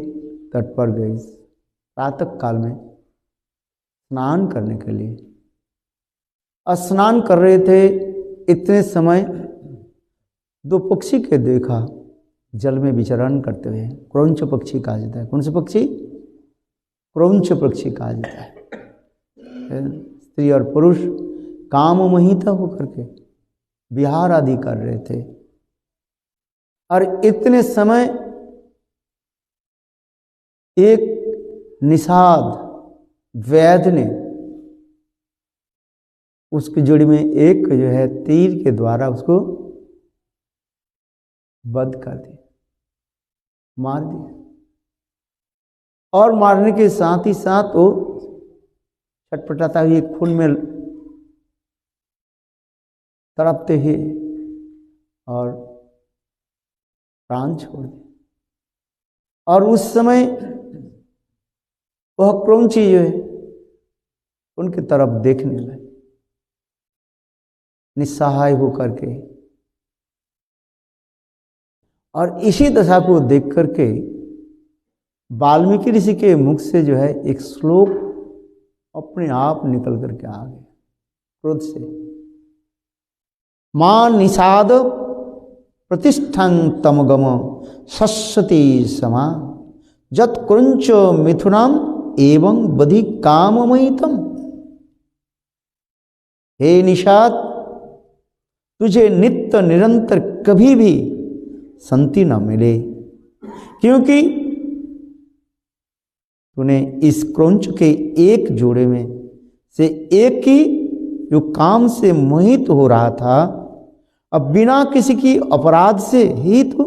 तट पर गए, प्रातः काल में स्नान करने के लिए स्नान कर रहे थे। इतने समय 2 पक्षी के देखा जल में विचरण करते हुए। क्रौंच पक्षी कहा जाता है। कौन सा पक्षी? क्रौंच पक्षी कहा जाता है। स्त्री और पुरुष काम मोहिता होकर के विहार आदि कर रहे थे, और इतने समय एक निषाद वैद्य ने उसकी जोड़ी में एक जो है तीर के द्वारा उसको वध कर दिया, मार दिया। और मारने के साथ ही साथ वो छटपटाता हुआ एक खून में तड़पते ही और प्राण छोड़ दिया। और उस समय वह क्रौंची जो है उनकी तरफ देखने लगे निस्सहाय होकर के। और इसी दशा को देख करके वाल्मीकि ऋषि के मुख से जो है एक श्लोक अपने आप निकल करके आ गया क्रोध से। मां निषाद प्रतिष्ठं तमगम शस्यति समा जत क्रंच मिथुनाम एवं बधि काममयितम। हे निषाद, तुझे नित्य निरंतर कभी भी शांति न मिले, क्योंकि तूने इस क्रौंच के एक जोड़े में से एक ही जो काम से मोहित हो रहा था अब बिना किसी की अपराध से ही तो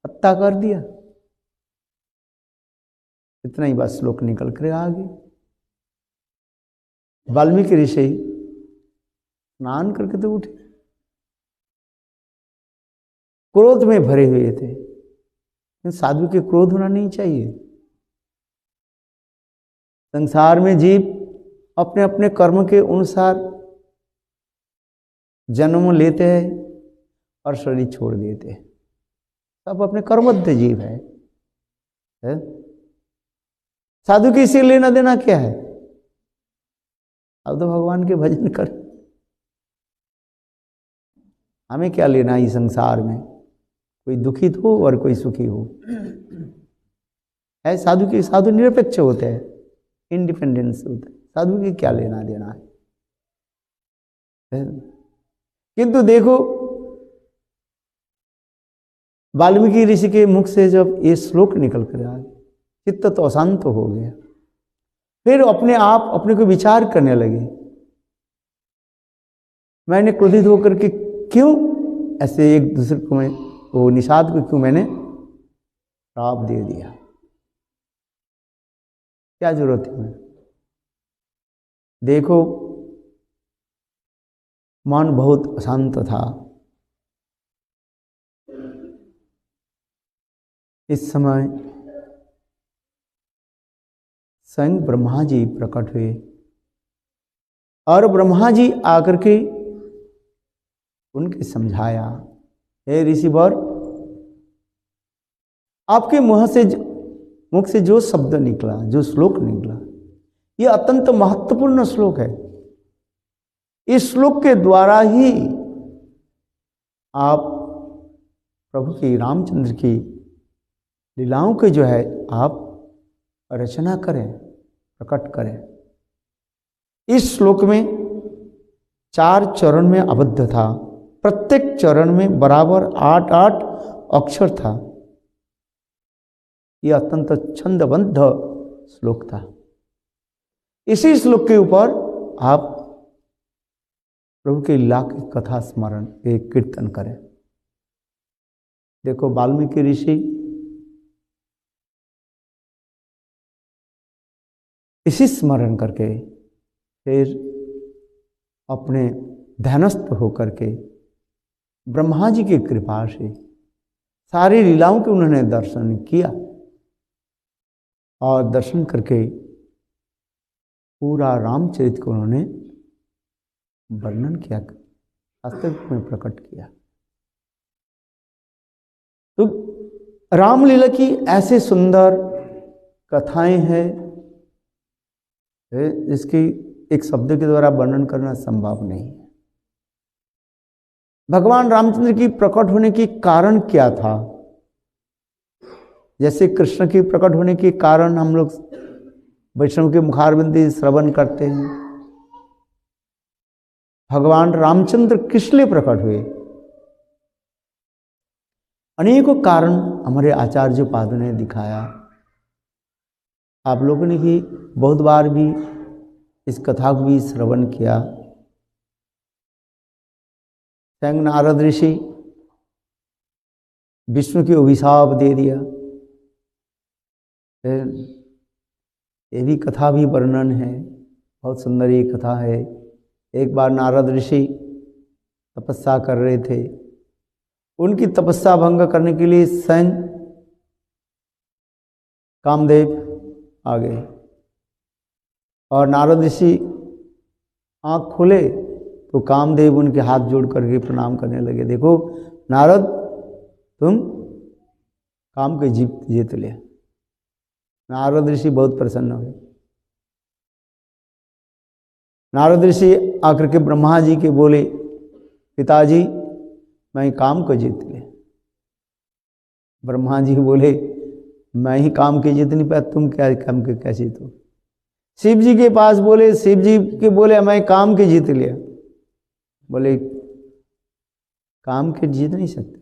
हत्या कर दिया। इतना ही बस श्लोक निकल कर आगे। वाल्मीकि ऋषि स्नान करके तो उठे, क्रोध में भरे हुए थे। साधु के क्रोध होना नहीं चाहिए। संसार में जीव अपने अपने कर्म के अनुसार जन्म लेते हैं और शरीर छोड़ देते हैं। सब अपने कर्मबद्ध जीव है? साधु की इसे लेना देना क्या है? अब तो भगवान के भजन कर, हमें क्या लेना इस संसार में? कोई दुखित हो और कोई सुखी हो, है साधु के। साधु निरपेक्ष होते हैं, इंडिपेंडेंस होता है। साधु की क्या लेना देना है? किंतु देखो, वाल्मीकि ऋषि के मुख से जब ये श्लोक निकल कर आए, चित्त तो अशांत हो गया। फिर अपने आप अपने को विचार करने लगे, मैंने क्रोधित होकर के क्यों ऐसे एक दूसरे को, मैं वो निषाद को क्यों मैंने श्राप दे दिया? क्या जरूरत है? देखो, मन बहुत अशांत था। इस समय स्वयं ब्रह्मा जी प्रकट हुए और ब्रह्मा जी आकर के उनके समझाया, हे ऋषिवर, आपके मुख से जो शब्द निकला, जो श्लोक निकला, ये अत्यंत महत्वपूर्ण श्लोक है। इस श्लोक के द्वारा ही आप प्रभु की, रामचंद्र की लीलाओं के जो है आप रचना करें, प्रकट करें। इस श्लोक में 4 चरण में आबद्ध था। प्रत्येक चरण में बराबर 8-8 अक्षर था। यह अत्यंत छंदबद्ध श्लोक था। इसी श्लोक के ऊपर आप प्रभु के लीला की कथा स्मरण, एक कीर्तन करें। देखो, वाल्मीकि ऋषि इसी स्मरण करके फिर अपने ध्यानस्थ होकर के ब्रह्मा जी की कृपा से सारी लीलाओं के उन्होंने दर्शन किया और दर्शन करके पूरा रामचरित को उन्होंने वर्णन किया, वास्तविक में प्रकट किया। तो रामलीला की ऐसे सुंदर कथाएं हैं जिसकी एक शब्द के द्वारा वर्णन करना संभव नहीं है। भगवान रामचंद्र की प्रकट होने की कारण क्या था? जैसे कृष्ण की प्रकट होने के कारण हम लोग वैष्णव के मुखारबिंदी श्रवण करते हैं। भगवान रामचंद्र किस लिए प्रकट हुए? अनेकों कारण हमारे आचार्य पादों ने दिखाया। आप लोगों ने भी बहुत बार भी इस कथा को भी श्रवण किया। स्वयं नारद ऋषि विष्णु की अभिशाप दे दिया। ये भी कथा भी वर्णन है, बहुत सुंदर ये कथा है। एक बार नारद ऋषि तपस्या कर रहे थे। उनकी तपस्या भंग करने के लिए स्वयं कामदेव आ गए और नारद ऋषि आँख खोले तो कामदेव उनके हाथ जोड़ करके प्रणाम करने लगे। देखो नारद, तुम काम के जीत लिया। नारद ऋषि बहुत प्रसन्न हुए। नारद ऋषि आकर के ब्रह्मा जी के बोले, पिताजी मैं काम को जीत लिया। ब्रह्मा जी बोले, मैं ही काम के जीत नहीं पाया, तुम क्या काम के कैसे जीतो? शिव जी के पास बोले, शिव जी के बोले मैं काम के जीत लिया। बोले काम के जीत नहीं सकते।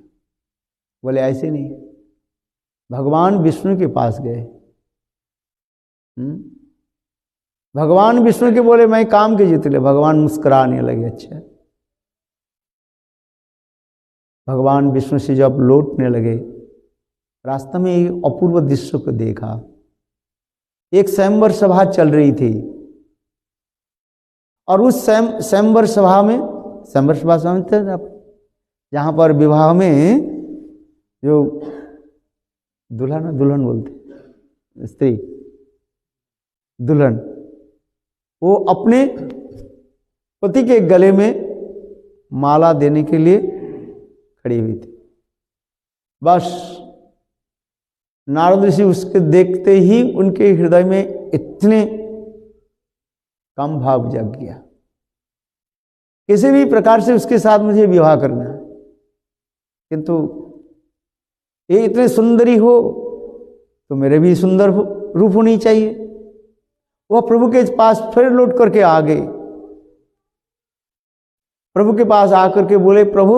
बोले ऐसे नहीं। भगवान विष्णु के पास गए। भगवान विष्णु के बोले मैं काम के जीत लिया। भगवान मुस्कुराने लगे। अच्छा, भगवान विष्णु से जब लौटने लगे, रास्ते में एक अपूर्व दृश्य को देखा। एक स्वयंवर सभा चल रही थी और उस स्वयंवर सभा में, स्वयंवर सभा समझते हैं आप, जहाँ पर विवाह में जो दुल्हन बोलते, स्त्री दुल्हन, वो अपने पति के गले में माला देने के लिए खड़ी हुई थी। बस नारद ऋषि उसके देखते ही उनके हृदय में इतने कम भाव जग गया, किसी भी प्रकार से उसके साथ मुझे विवाह करना है, किंतु ये इतने सुंदरी हो तो मेरे भी सुंदर रूप होनी चाहिए। वह प्रभु के पास फिर लौट करके आ गए, प्रभु के पास आकर के बोले, प्रभु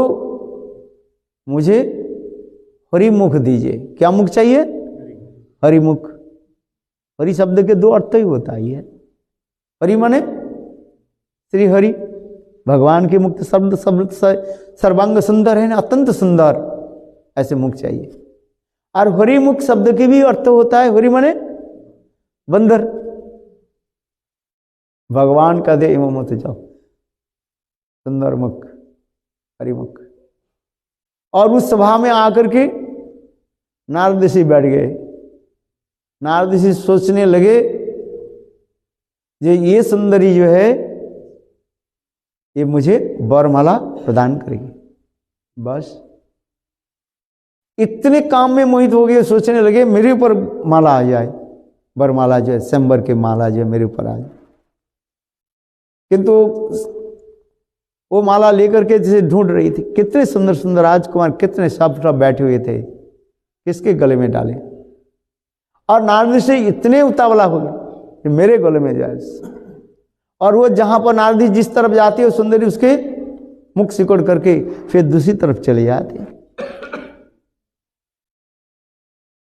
मुझे हरिमुख दीजिए। क्या मुख चाहिए? हरिमुख। हरि शब्द के दो अर्थ ही होता ही है। हरि माने श्री हरि, भगवान के मुक्त शब्द सर्वांग सुंदर है ना, अत्यंत सुंदर, ऐसे मुख चाहिए। और हरिमुख शब्द के भी अर्थ होता है, हरि माने बंदर। भगवान का दे इमाम मत जाओ, सुंदर मुख, हरिमुख। और उस सभा में आकर के नारद ऋषि बैठ गए। नारद ऋषि सोचने लगे, ये सुंदरी जो है ये मुझे वरमाला प्रदान करेगी। बस इतने काम में मोहित हो गए, सोचने लगे मेरे ऊपर माला आ जाए, वरमाला जो है, स्वयंवर के माला जो है मेरे ऊपर आ जाए। किंतु वो माला लेकर के जिसे ढूंढ रही थी, कितने सुंदर सुंदर राजकुमार, कितने सब बैठे हुए थे, किसके गले में डाले। और नारद ऋषि इतने उतावला हो गए कि मेरे गले में जाए। और वो जहां पर नारद ऋषि जिस तरफ जाती है, सुंदरी उसके मुख सिकोड़ करके फिर दूसरी तरफ चले जाते।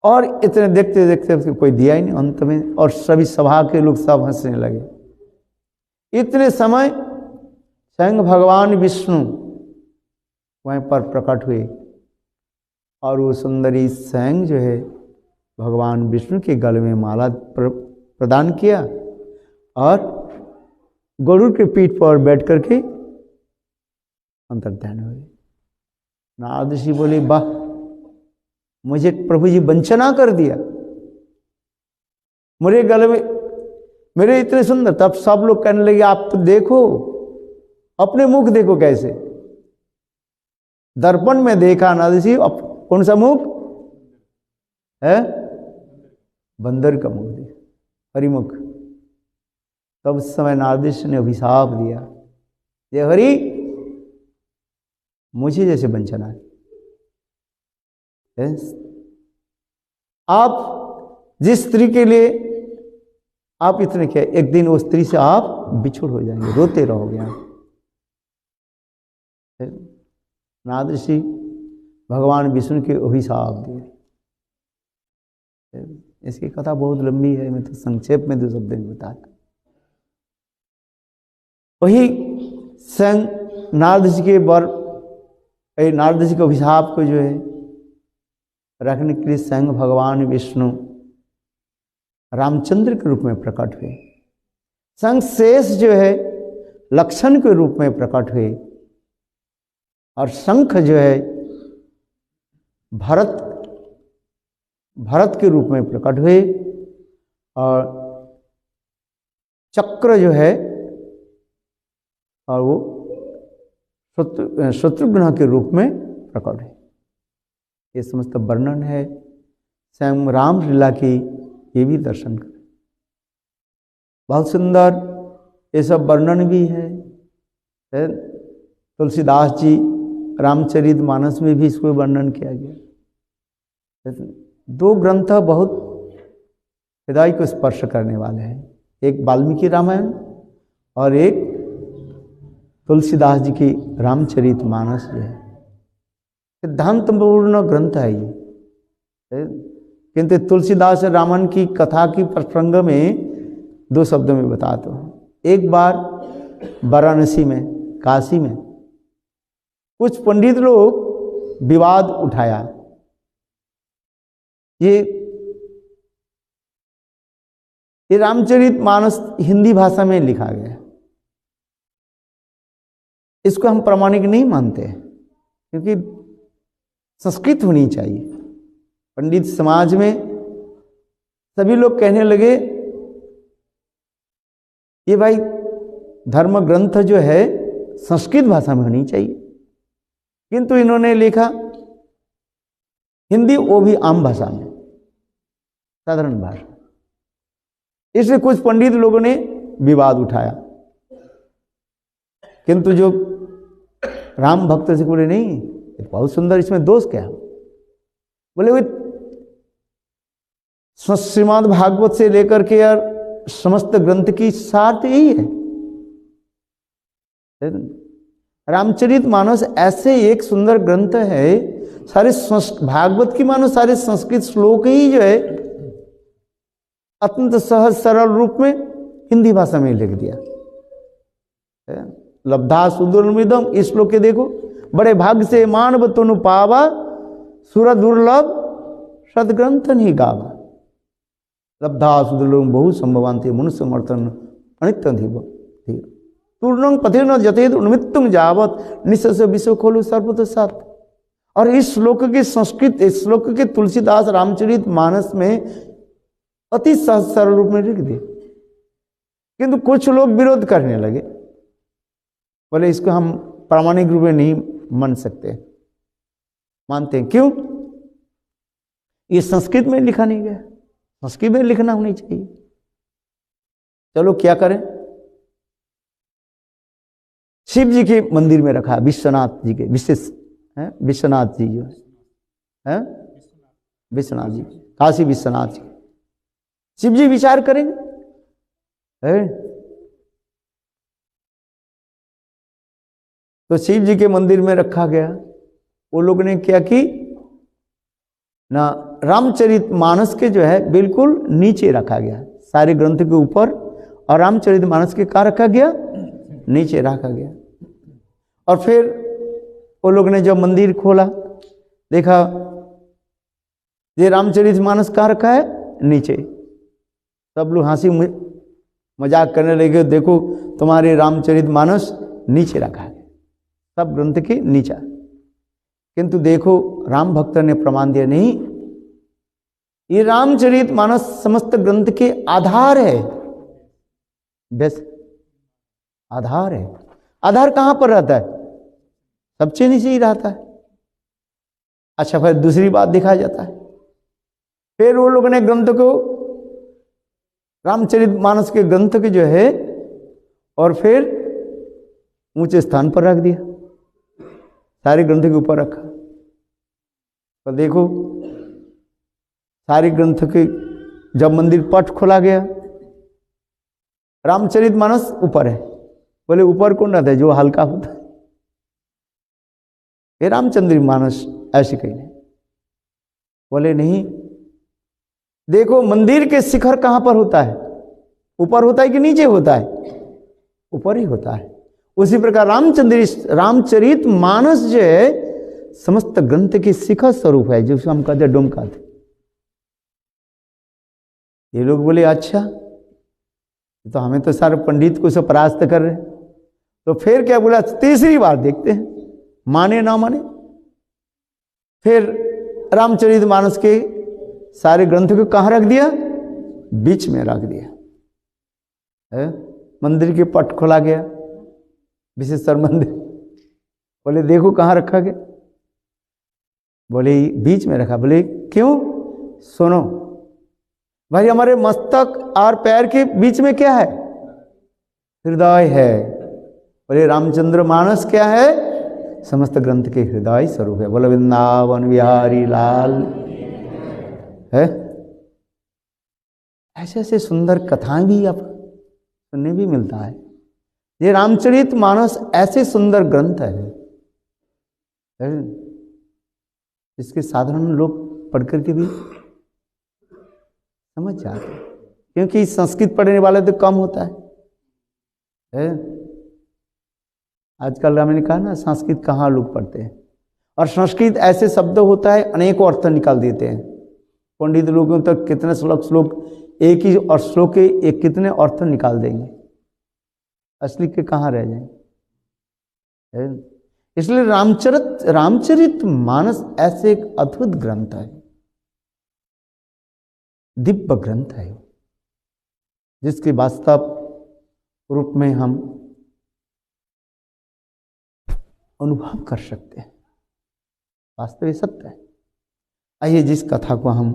और इतने देखते देखते कोई दिया ही नहीं अंत में, और सभी सभा के लोग सब हंसने लगे। इतने समय स्वयं भगवान विष्णु वहीं पर प्रकट हुए, और वो सुंदरी स्वयं जो है भगवान विष्णु के गले में माला प्रदान किया, और गरुड़ के पीठ पर बैठ करके अंतर्ध्यान हुए। नारद ऋषि बोले, वाह, मुझे प्रभु जी वंचना कर दिया, मेरे गले में मेरे इतने सुंदर। तब सब लोग कहने लगे, आप तो देखो, अपने मुख देखो कैसे। दर्पण में देखा नारद ऋषि, कौन सा मुख है? बंदर का मुख देखा, हरिमुख। तब उस समय नारद ऋषि ने अभिशाप दिया, ये हरि मुझे जैसे वंचना है। आप जिस स्त्री के लिए आप इतने क्या, एक दिन उस स्त्री से आप बिछुड़ हो जाएंगे, रोते रहोगे आप। नारद ऋषि भगवान विष्णु के अभिशाप दिए। इसकी कथा बहुत लंबी है, मैं तो संक्षेप में 2 शब्द में बताता। वही स्वयं नारद ऋषि के नारद ऋषि के अभिशाप को जो है रखने के लिए स्वयं भगवान विष्णु रामचंद्र के रूप में प्रकट हुए। स्वयं शेष जो है लक्षण के रूप में प्रकट हुए, और शंख जो है भरत के रूप में प्रकट हुए, और चक्र जो है और वो शत्रुघ्न के रूप में प्रकट है। ये समस्त वर्णन है स्वयं राम लीला की, ये भी दर्शन करें। बहुत सुंदर ये सब वर्णन भी है। तुलसीदास जी रामचरितमानस में भी इसको वर्णन किया गया। 2 ग्रंथ बहुत हृदय को स्पर्श करने वाले हैं, एक वाल्मीकि रामायण और एक तुलसीदास जी की रामचरितमानस जो है। सिद्धांतपूर्ण ग्रंथ है ये, किंतु तुलसीदास रामायण की कथा की प्रसंग में 2 शब्दों में बताता हूँ। एक बार वाराणसी में, काशी में कुछ पंडित लोग विवाद उठाया। ये रामचरितमानस हिंदी भाषा में लिखा गया, इसको हम प्रामाणिक नहीं मानते क्योंकि संस्कृत होनी चाहिए। पंडित समाज में सभी लोग कहने लगे ये भाई धर्म ग्रंथ जो है संस्कृत भाषा में होनी चाहिए, किंतु इन्होंने लिखा हिंदी, वो भी आम भाषा में, साधारण भाषा। इसलिए कुछ पंडित लोगों ने विवाद उठाया, किंतु जो राम भक्त से बोले नहीं ये बहुत सुंदर, इसमें दोष क्या? बोले वो श्रीमद् भागवत से लेकर के यार समस्त ग्रंथ की सार तो यही है। रामचरितमानस ऐसे एक सुंदर ग्रंथ है, सारे भागवत की मानो सारे संस्कृत श्लोक ही जो है अत्यंत सहज सरल रूप में हिंदी भाषा में लिख दिया। लब्धा सुदुर्मिदम, इस श्लोक के देखो, बड़े भाग्य से मानव तनु पावा, सुर दुर्लभ सदग्रंथ नहीं गावा। लब्धा सुदुर्लभ बहु संभवांते मनुष्य समर्थन अनित्य तूर्णं पथेन जतेद उन्मित्तुम जावत निश्चय विश्व खोलु सर्वत सात। और इस श्लोक के संस्कृत, इस श्लोक के तुलसीदास रामचरितमानस में अति सहज सरल रूप में लिख दिए, किंतु कुछ लोग विरोध करने लगे, बोले इसको हम प्रामाणिक रूप में नहीं मान सकते, मानते हैं। क्यों? ये संस्कृत में लिखा नहीं गया, संस्कृत में लिखना होनी चाहिए। चलो क्या करें, शिव जी के मंदिर में रखा, विश्वनाथ जी के विशेष है, विश्वनाथ जी जो है, विश्वनाथ जी, काशी विश्वनाथ जी, शिव जी विचार करेंगे है? तो शिव जी के मंदिर में रखा गया। वो लोग ने क्या की ना, रामचरितमानस के जो है बिल्कुल नीचे रखा गया, सारे ग्रंथ के ऊपर, और रामचरितमानस के कहाँ रखा गया? नीचे रखा गया। और फिर वो लोग ने जब मंदिर खोला, देखा ये रामचरितमानस कहाँ रखा है? नीचे। सब लोग हंसी मजाक करने लगे, देखो तुम्हारे रामचरितमानस नीचे रखा है, सब ग्रंथ के नीचे। किंतु देखो राम भक्त ने प्रमाण दिया, नहीं, ये रामचरितमानस समस्त ग्रंथ के आधार है, बस आधार है। आधार कहां पर रहता है? सबसे नीचे ही रहता है। अच्छा, फिर दूसरी बात दिखाया जाता है, फिर वो लोगों ने ग्रंथ को, रामचरितमानस के ग्रंथ के जो है, और फिर ऊंचे स्थान पर रख दिया, सारे ग्रंथ के ऊपर रखा। तो देखो सारे ग्रंथ के जब मंदिर पट खोला गया, रामचरितमानस ऊपर है। बोले ऊपर कौन रहता है? जो हल्का होता है। ये रामचरितमानस ऐसे कहीं नहीं। बोले नहीं, देखो मंदिर के शिखर कहां पर होता है? ऊपर होता है कि नीचे होता है? ऊपर ही होता है। उसी प्रकार रामचरितमानस जो है समस्त ग्रंथ के शिखर स्वरूप है, जिसको हम कहते हैं डोमका थे। ये लोग बोले अच्छा, तो हमें तो सारे पंडित को सब परास्त कर रहे हैं। तो फिर क्या बोला, तीसरी बार देखते हैं, माने ना माने। फिर रामचरितमानस के सारे ग्रंथ को कहाँ रख दिया? बीच में रख दिया है। मंदिर के पट खोला गया, विशेषकर मंदिर। बोले देखो कहाँ रखा गया? बोले बीच में रखा। बोले क्यों? सुनो भाई, हमारे मस्तक और पैर के बीच में क्या है? हृदय है। बोले रामचंद्र मानस क्या है? समस्त ग्रंथ के हृदय स्वरूप है। बोले वृंदावन बिहारी लाल है। ऐसे ऐसे सुंदर कथाएं भी आप सुनने भी मिलता है। ये रामचरितमानस ऐसे सुंदर ग्रंथ है जिसके साधारण लोग पढ़कर के भी समझ जाते हैं, क्योंकि संस्कृत पढ़ने वाले तो कम होता है। आजकल मैंने कहा ना, संस्कृत कहाँ लोग पढ़ते हैं। और संस्कृत ऐसे शब्द होता है अनेकों अर्थ निकाल देते हैं। पंडित लोगों तक कितने श्लोक एक ही और श्लोक के एक कितने अर्थ निकाल देंगे, असली के कहाँ रह जाएंगे। इसलिए रामचरित मानस ऐसे एक अद्भुत ग्रंथ है, दिव्य ग्रंथ है, जिसके वास्तव रूप में हम अनुभव कर सकते हैं। वास्तविक सत्य है। आइए जिस कथा को हम,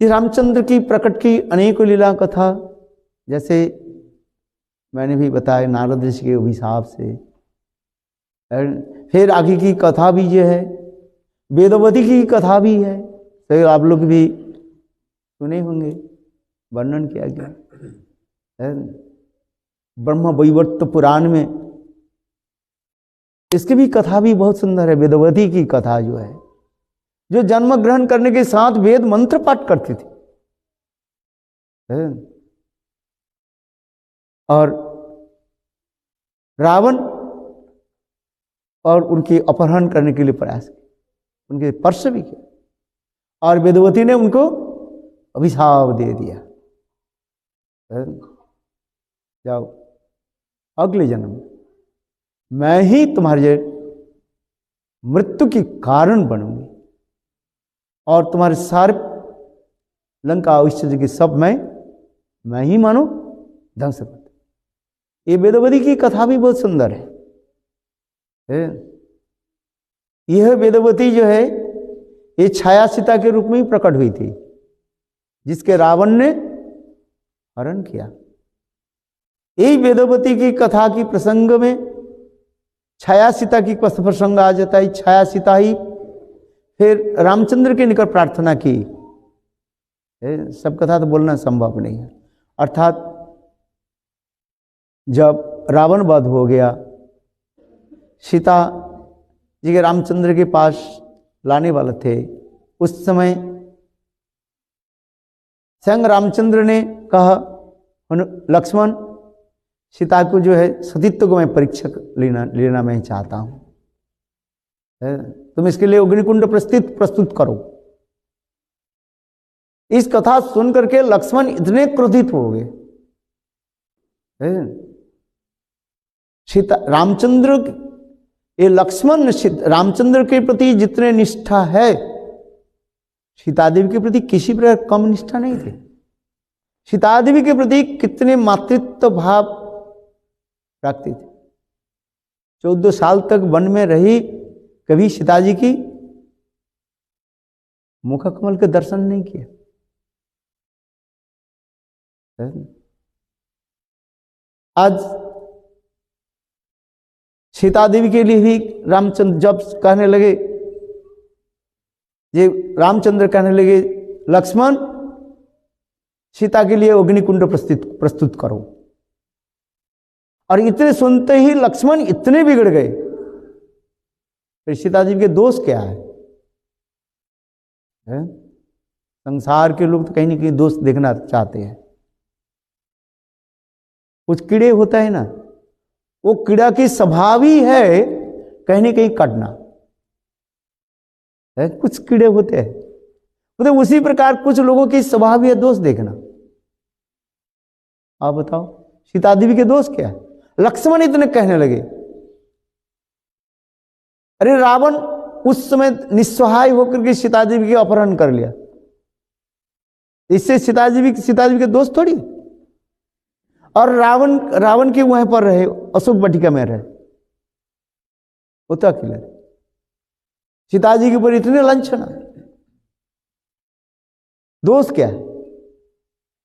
ये रामचंद्र की प्रकट की अनेकों लीला कथा, जैसे मैंने भी बताया नारद ऋषि के अभिशाप से, फिर आगे की कथा भी जो है वेदवती की कथा भी है, तो आप लोग भी सुने होंगे, वर्णन किया गया ब्रह्म वैवर्त पुराण में। इसकी भी कथा भी बहुत सुंदर है। वेदवती की कथा जो है, जो जन्म ग्रहण करने के साथ वेद मंत्र पाठ करती थी, और रावण और उनके अपहरण करने के लिए प्रयास किया, उनके स्पर्श भी किया, और वेदवती ने उनको अभिशाप दे दिया, जाओ अगले जन्म में मैं ही तुम्हारे मृत्यु के कारण बनूंगी, और तुम्हारे सारे लंका ऐश्वर्य के सब मैं ही मानो ध्वंस कर। ये वेदवती की कथा भी बहुत सुंदर है। यह वेदवती जो है, ये छाया सीता के रूप में ही प्रकट हुई थी, जिसके रावण ने हरण किया। यही वेदवती की कथा की प्रसंग में छाया सीता की प्रसंग आ जाता है। छाया सीता ही फिर रामचंद्र के निकट प्रार्थना की। सब कथा तो बोलना संभव नहीं है। अर्थात जब रावण वध हो गया, सीता जी के रामचंद्र के पास लाने वाले थे, उस समय स्वयं रामचंद्र ने कहा, लक्ष्मण सीता को जो है सतीत्व को मैं परीक्षा लेना मैं चाहता हूं, तुम इसके लिए अग्निकुंड प्रस्तुत करो। इस कथा सुन करके लक्ष्मण इतने क्रोधित हो गए। सीता रामचंद्र, ये लक्ष्मण रामचंद्र के प्रति जितने निष्ठा है, सीता देवी के प्रति किसी प्रकार कम निष्ठा नहीं थे। सीता देवी के प्रति कितने मातृत्व भाव रखते थे। 14 साल तक वन में रही, कभी सीता जी की मुख कमल के दर्शन नहीं किया। आज सीता देवी के लिए भी रामचंद्र जब कहने लगे, ये रामचंद्र कहने लगे, लक्ष्मण सीता के लिए अग्निकुंड प्रस्तुत करो। और इतने सुनते ही लक्ष्मण इतने बिगड़ गए। फिर सीता जी के दोष क्या है? संसार के लोग तो कहीं ना कहीं दोष देखना चाहते हैं। कुछ कीड़े होता है ना, वो कीड़ा की स्वभाव ही है कहीं ना कहीं काटना। कुछ कीड़े होते हैं, तो उसी प्रकार कुछ लोगों की स्वभाव ही है दोष देखना। आप बताओ सीता देवी के दोष क्या है? लक्ष्मण इतने कहने लगे। अरे रावण उस समय निस्सहाय होकर के सीता देवी का अपहरण कर लिया, इससे सीता देवी के दोस्त थोड़ी। और रावण के वहीं पर रहे, अशोक वाटिका में रहे, वो तो अकेले। सीता जी के ऊपर इतने लांछना, दोष क्या है?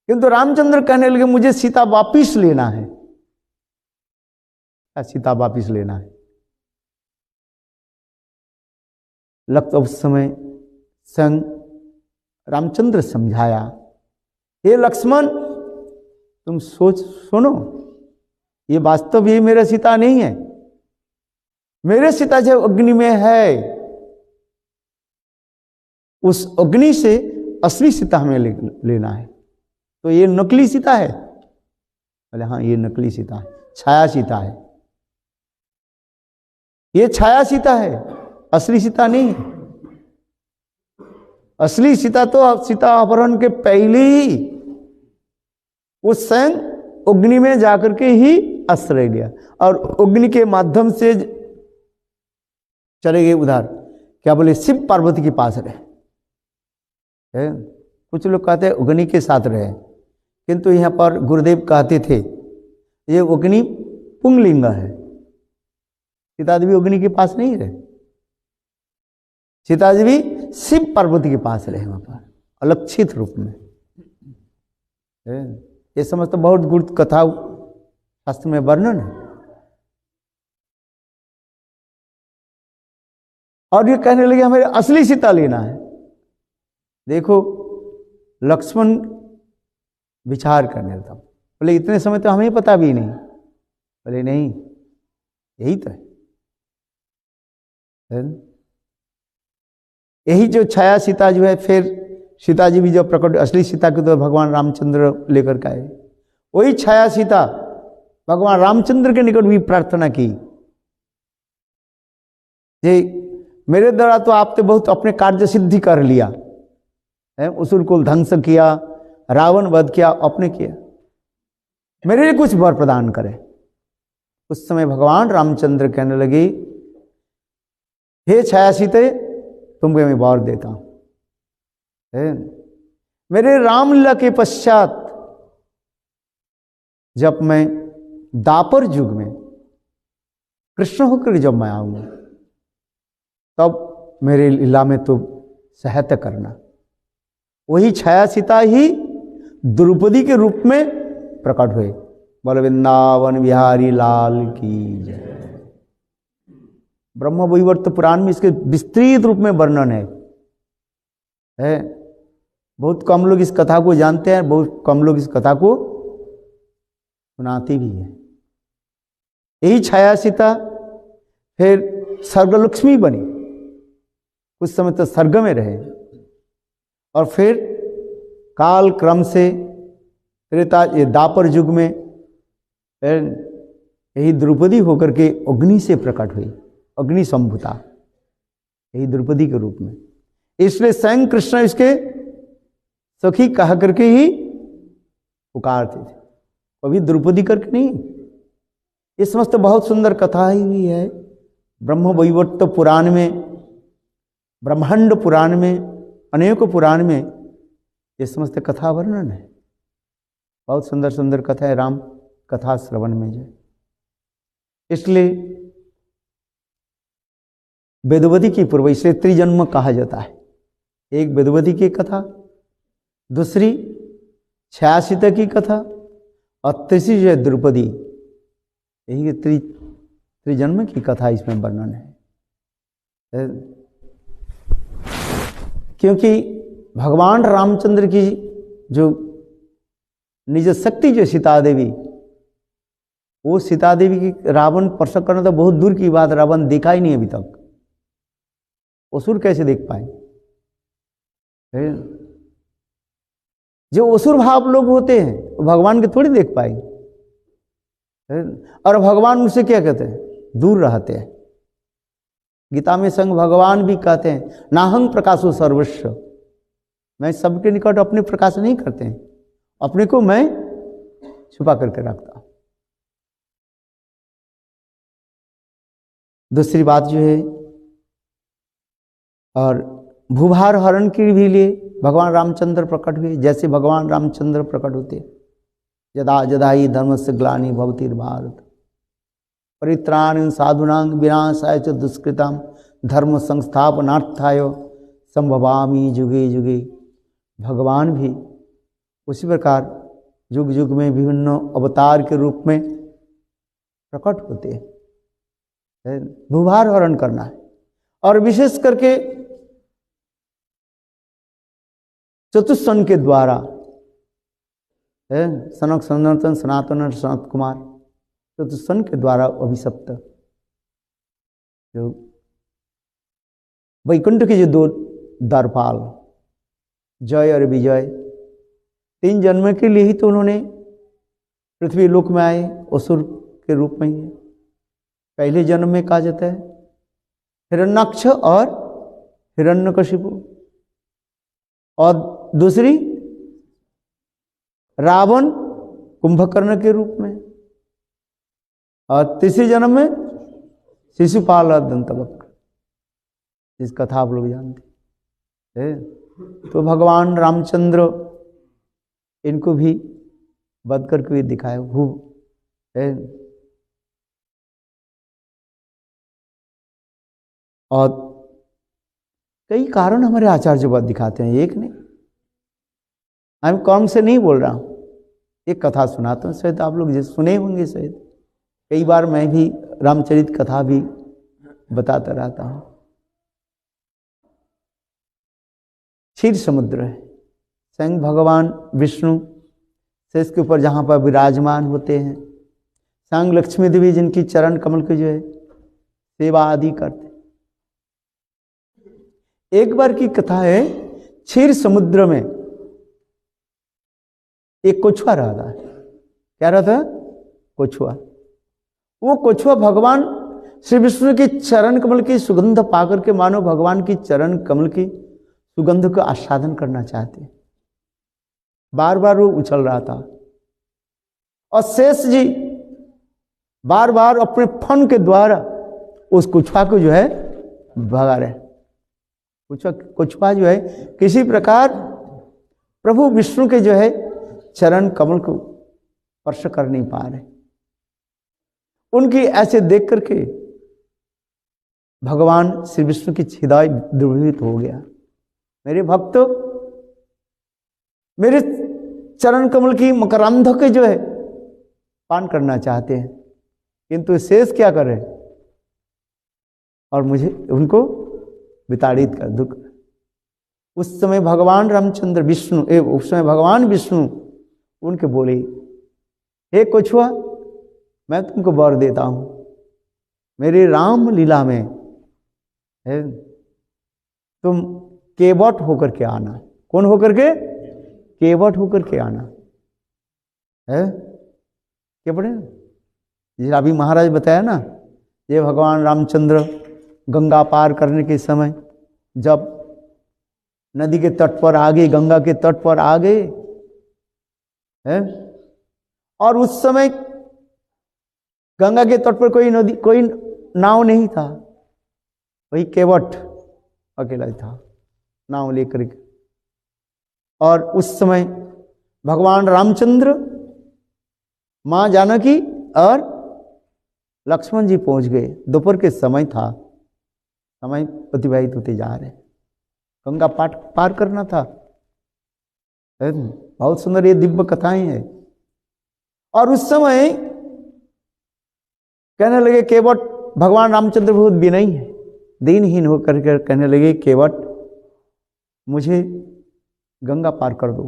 किंतु रामचंद्र कहने लगे मुझे सीता वापिस लेना है। सीता वापिस लेना है। लगता उस समय संग रामचंद्र समझाया, हे लक्ष्मण तुम सुनो, ये वास्तव ये मेरा सीता नहीं है। मेरे सीता जो अग्नि में है, उस अग्नि से असली सीता हमें लेना है। तो ये नकली सीता है? बोले हाँ ये नकली सीता है, छाया सीता है। ये छाया सीता है, असली सीता नहीं। असली सीता तो सीता अपहरण के पहले ही उस स्वयं अग्नि में जाकर के ही आश्रय लिया और अग्नि के माध्यम से चले गए उधर, क्या बोले, शिव पार्वती के पास रहे। कुछ लोग कहते हैं अग्नि के साथ रहे, किंतु यहाँ पर गुरुदेव कहते थे ये अग्नि पुंगलिंग है, सीता देवी अग्नि के पास नहीं रहे, सीता देवी शिव पार्वती के पास रहे वहां पर अलक्षित रूप में। ये समझ तो बहुत गुप्त कथा शास्त्र में वर्णन है। और ये कहने लगे हमें असली सीता लेना है। देखो लक्ष्मण विचार करने लगता, बोले इतने समय तो हमें पता भी नहीं। बोले नहीं, यही तो है। यही जो छाया सीता जो है, फिर सीता जी भी जब प्रकट, असली सीता को तो भगवान रामचंद्र लेकर के आए, वही छाया सीता भगवान रामचंद्र के निकट भी प्रार्थना की, जे मेरे द्वारा तो आपने बहुत अपने कार्य सिद्धि कर लिया है, असुर को ध्वंस किया, रावण वध किया, आपने किया, मेरे लिए कुछ वर प्रदान करें। उस समय भगवान रामचंद्र कहने लगे, हे छाया सीते तुमको मैं वर देता हूं। मेरे रामलीला के पश्चात जब मैं दापर युग में कृष्ण होकर जब मैं आऊंगा, तब मेरे लीला में तुम सहायता करना। वही छाया सीता ही द्रौपदी के रूप में प्रकट हुए। बोल वृंदावन बिहारी लाल की जय। ब्रह्म वैवर्त पुराण में इसके विस्तृत रूप में वर्णन है। बहुत कम लोग इस कथा को जानते हैं, बहुत कम लोग इस कथा को सुनाते भी है। यही छाया सीता फिर सर्गलक्ष्मी बनी, कुछ समय तो सर्ग में रहे, और फिर काल क्रम से त्रेता दापर युग में यही द्रौपदी होकर के अग्नि से प्रकट हुई, अग्नि संभुता, यही द्रौपदी के रूप में। इसलिए स्वयं कृष्ण इसके सखी कहा करके ही पुकारते थे, कभी द्रौपदी करके नहीं। ये समस्त बहुत सुंदर कथा ही हुई है ब्रह्म वैवर्त पुराण में, ब्रह्मांड पुराण में, अनेकों पुराण में ये समस्त कथा वर्णन है। बहुत सुंदर सुंदर कथा है राम कथा श्रवण में जो। इसलिए वेदवती की पूर्व, इसलिए त्रिजन्म कहा जाता है। एक वेदवती की कथा, दूसरी छाया सीता की कथा, और तीसरी जो है द्रौपदी, यही त्रिजन्म की कथा इसमें वर्णन है। क्योंकि भगवान रामचंद्र की जो निज शक्ति जो सीता देवी, वो सीता देवी की रावण स्पर्श करना तो बहुत दूर की बात, रावण देखा ही नहीं अभी तक, असुर कैसे देख पाए। जो असुर भाव लोग होते हैं भगवान के थोड़ी देख पाए, और भगवान उनसे क्या कहते हैं, दूर रहते हैं। गीता में संग भगवान भी कहते हैं नाहं प्रकाशो सर्वस्व, मैं सबके निकट अपने प्रकाश नहीं करते हैं, अपने को मैं छुपा करके रखता हूं। दूसरी बात जो है, और भूभार हरण के भी लिए भगवान रामचंद्र प्रकट हुए। जैसे भगवान रामचंद्र प्रकट होते, यदा यदा ही धर्मस्य ग्लानि भवति भारत परित्राण साधुनां विनाशाय च दुष्कृतां धर्म संस्थापनार्थाय संभवामि जुगे जुगे। भगवान भी उसी प्रकार युग युग में विभिन्न अवतार के रूप में प्रकट होते हैं। भूभार हरण करना है, और विशेष करके चतुष्सन के द्वारा, सनक सनातन सनातन सनत कुमार चतुष्सन के द्वारा अभिशप्त जो वैकुंठ के जो दो द्वारपाल जय और विजय, 3 जन्म के लिए ही तो उन्होंने पृथ्वी लोक में आए, असुर के रूप में ही। पहले जन्म में कहा जाता है हिरण्याक्ष और हिरण्यकशिपु, और दूसरी रावण कुंभकर्ण के रूप में, और तीसरी जन्म में शिशुपाल और दंतवक्र, इस कथा आप लोग जानते हैं। तो भगवान रामचंद्र इनको भी वध करके भी दिखाए है। और कई कारण हमारे आचार्य बात दिखाते हैं, एक नहीं, हम कौन से नहीं बोल रहा हूं, एक कथा सुनाता हूं, शायद आप लोग सुने होंगे, शायद कई बार मैं भी रामचरित कथा भी बताता रहता हूं। क्षीर समुद्र है, स्वयं भगवान विष्णु शेष के ऊपर जहां पर विराजमान होते हैं, स्वयं लक्ष्मी देवी जिनकी चरण कमल की जो है सेवा आदि करते। एक बार की कथा है, क्षीर समुद्र में एक कछुआ रहा था। क्या रहा था? कछुआ। वो कछुआ भगवान श्री विष्णु के चरण कमल की सुगंध पाकर के मानो भगवान की चरण कमल की सुगंध को आस्वादन करना चाहते, बार बार वो उछल रहा था। और शेष जी बार बार अपने फन के द्वारा उस कछुआ को जो है भगा रहे। कछुआ जो है किसी प्रकार प्रभु विष्णु के जो है चरण कमल को स्पर्श कर नहीं पा रहे। उनकी ऐसे देख करके भगवान श्री विष्णु की हृदय द्रवित हो गया। मेरे भक्त मेरे चरण कमल की मकरंध के जो है पान करना चाहते हैं, किंतु शेष क्या करे और मुझे उनको विताड़ित कर दुख। उस समय भगवान रामचंद्र विष्णु उस समय भगवान विष्णु उनके बोले, हे कछुआ, मैं तुमको वर देता हूं, मेरे राम लीला में है तुम केवट होकर के आना। कौन होकर के? केवट होकर के आना है। केवट है, ये अभी महाराज बताया ना, ये भगवान रामचंद्र गंगा पार करने के समय जब नदी के तट पर आ गए, गंगा के तट पर आ गए है, और उस समय गंगा के तट पर कोई नाव नहीं था, वही केवट अकेला था नाव लेकर के। और उस समय भगवान रामचंद्र, मां जानकी और लक्ष्मण जी पहुंच गए। दोपहर के समय था, समय अतिबाहित होते जा रहे, गंगा पार करना था। बहुत सुंदर ये दिव्य कथाएं हैं। और उस समय कहने लगे केवट, भगवान रामचंद्र बहुत विनयी है, दीनहीन होकर के कहने लगे, केवट मुझे गंगा पार कर दो।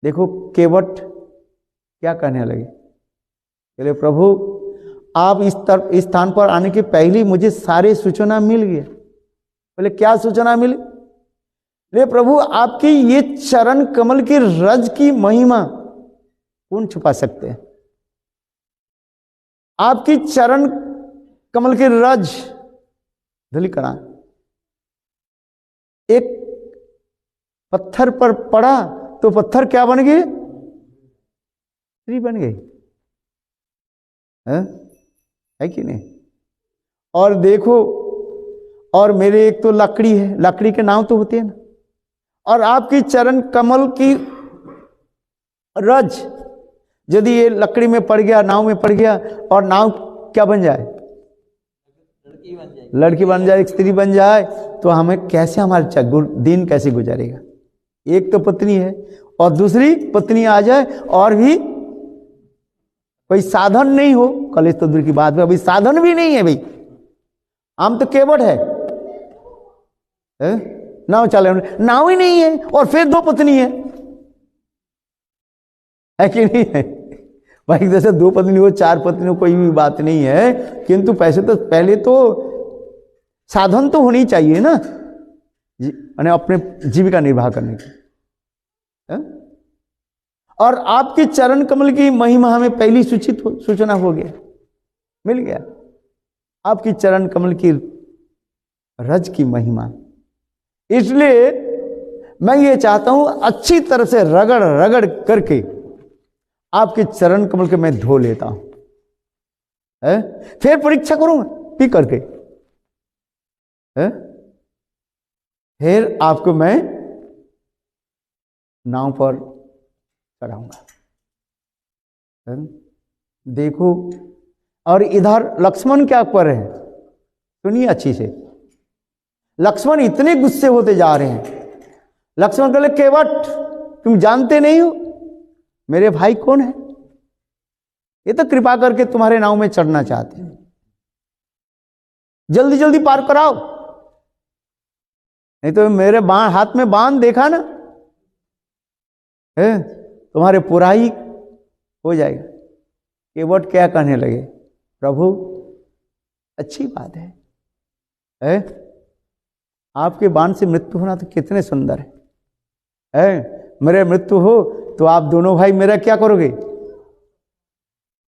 देखो केवट क्या कहने लगे, बोले प्रभु आप इस स्थान पर आने के पहले मुझे सारे सूचना मिल गया। बोले क्या सूचना मिली? ले प्रभु आपकी ये चरण कमल की रज की महिमा कौन छुपा सकते हैं? आपकी चरण कमल की रज धुली करा, एक पत्थर पर पड़ा तो पत्थर क्या बन गए? ट्री बन गई है कि नहीं? और देखो, और मेरे एक तो लकड़ी है, लकड़ी के नाव तो होते हैं ना, और आपकी चरण कमल की रज यदि ये लकड़ी में पड़ गया, नाव में पड़ गया, और नाव क्या बन जाए? लड़की बन जाए, एक स्त्री बन जाए, तो हमें कैसे हमारे दिन कैसे गुजारेगा? एक तो पत्नी है और दूसरी पत्नी आ जाए और भी कोई साधन नहीं हो, कलेश तो दूर की बात है, अभी साधन भी नहीं है भाई, हम तो केवट है, नाव चले, नाव ही नहीं है और फिर दो पत्नी है कि नहीं है भाई? जैसे दो पत्नी हो, चार पत्नी हो, कोई भी बात नहीं है, किंतु पैसे तो पहले तो साधन तो होनी चाहिए ना, अपने जीविका निर्वाह करने की। और आपके चरण कमल की महिमा हमें पहली सूचना हो गया, मिल गया। आपकी चरण कमल की रज की महिमा। इसलिए मैं ये चाहता हूं अच्छी तरह से रगड़ रगड़ करके आपके चरण कमल के मैं धो लेता हूं, है? फिर परीक्षा करूंगा पी करके, है? फिर आपको मैं नाव पर चढ़ाऊंगा, है? देखो, और इधर लक्ष्मण क्या कर रहे हैं, सुनिए अच्छी से। लक्ष्मण इतने गुस्से होते जा रहे हैं। लक्ष्मण कहले, केवट तुम जानते नहीं हो मेरे भाई कौन है? ये तो कृपा करके तुम्हारे नाव में चढ़ना चाहते हैं, जल्दी जल्दी पार कराओ, नहीं तो मेरे हाथ में बाण देखा ना, है? तुम्हारे पुराई हो जाएगा। केवट क्या कहने लगे, प्रभु अच्छी बात है? आपके बाण से मृत्यु होना तो कितने सुंदर है? मेरे मृत्यु हो तो आप दोनों भाई मेरा क्या करोगे?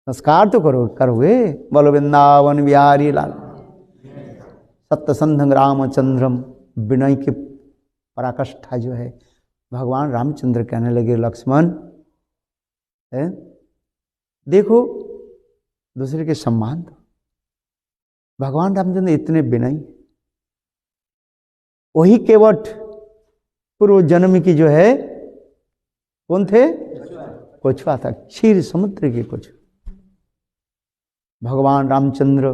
संस्कार तो करोगे। बोलो वृंदावन बिहारी लाल सत्यसंध रामचंद्रम। विनय की पराकाष्ठा जो है, भगवान रामचंद्र कहने लगे, लक्ष्मण है देखो दूसरे के सम्मान दो। भगवान रामचंद्र इतने विनयी, वही केवट पूर्व जन्म की जो है कौन थे? कछुआ था, क्षीर समुद्र के कछुआ। भगवान रामचंद्र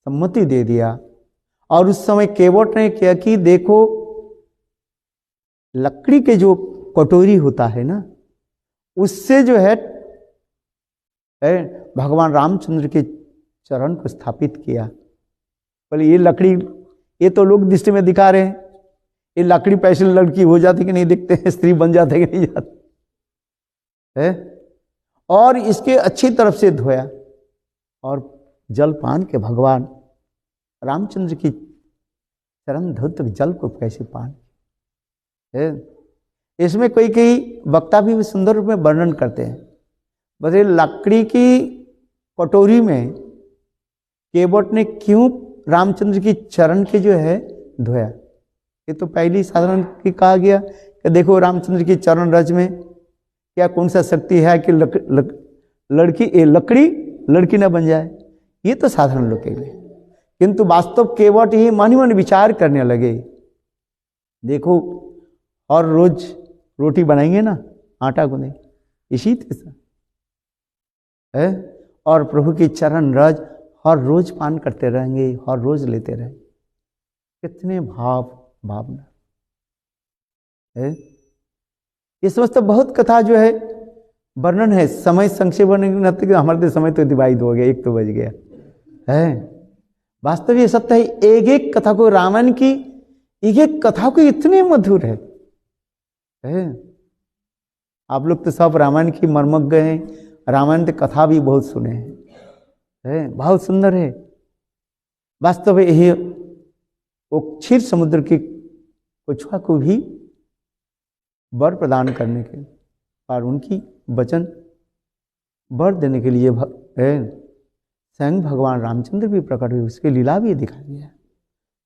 सम्मति दे दिया, और उस समय केवट ने क्या कि देखो लकड़ी के जो कटोरी होता है ना, उससे जो है भगवान रामचंद्र के चरण को स्थापित किया। बोले ये लकड़ी, ये तो लोग दृष्टि में दिखा रहे हैं, ये लकड़ी पैसे लड़की हो जाती कि नहीं दिखते हैं, स्त्री बन जाते कि नहीं जाते है? और इसके अच्छी तरफ से धोया और जल पान के भगवान रामचंद्र की चरण धुत जल को कैसे पान है? इसमें कई वक्ता भी सुंदर रूप में वर्णन करते हैं। बस लकड़ी की कटोरी में केवट ने क्यों रामचंद्र की चरण के जो है धोया? ये तो पहली साधारण की कहा गया कि देखो रामचंद्र की चरण रज में क्या कौन सा शक्ति है कि लकड़ी लड़की न बन जाए। ये तो साधारण लोग के लिए, किंतु वास्तव केवट ही मन ही मन विचार करने लगे। देखो और रोज रोटी बनाएंगे ना, आटा गूंदे इसी तरह है, और प्रभु की चरण रज हर रोज पान करते रहेंगे, हर रोज लेते रहेंगे। कितने भावना है। ये समझते बहुत कथा जो है वर्णन है, समय संक्षेप हमारे समय तो दिवाहित हो गया, 1 तो बज गया है। वास्तव ये सत्य है, एक एक कथा को, रामायण की एक एक कथा को इतने मधुर है। आप लोग तो सब रामायण की मर्मज्ञ हैं, रामायण की कथा भी बहुत सुने हैं, बहुत सुंदर है। वास्तव में यही वो क्षीर समुद्र की कछुआ को भी वर प्रदान करने के और उनकी वचन वर देने के लिए स्वयं भगवान रामचंद्र भी प्रकट हुए, उसकी लीला भी दिखाई गया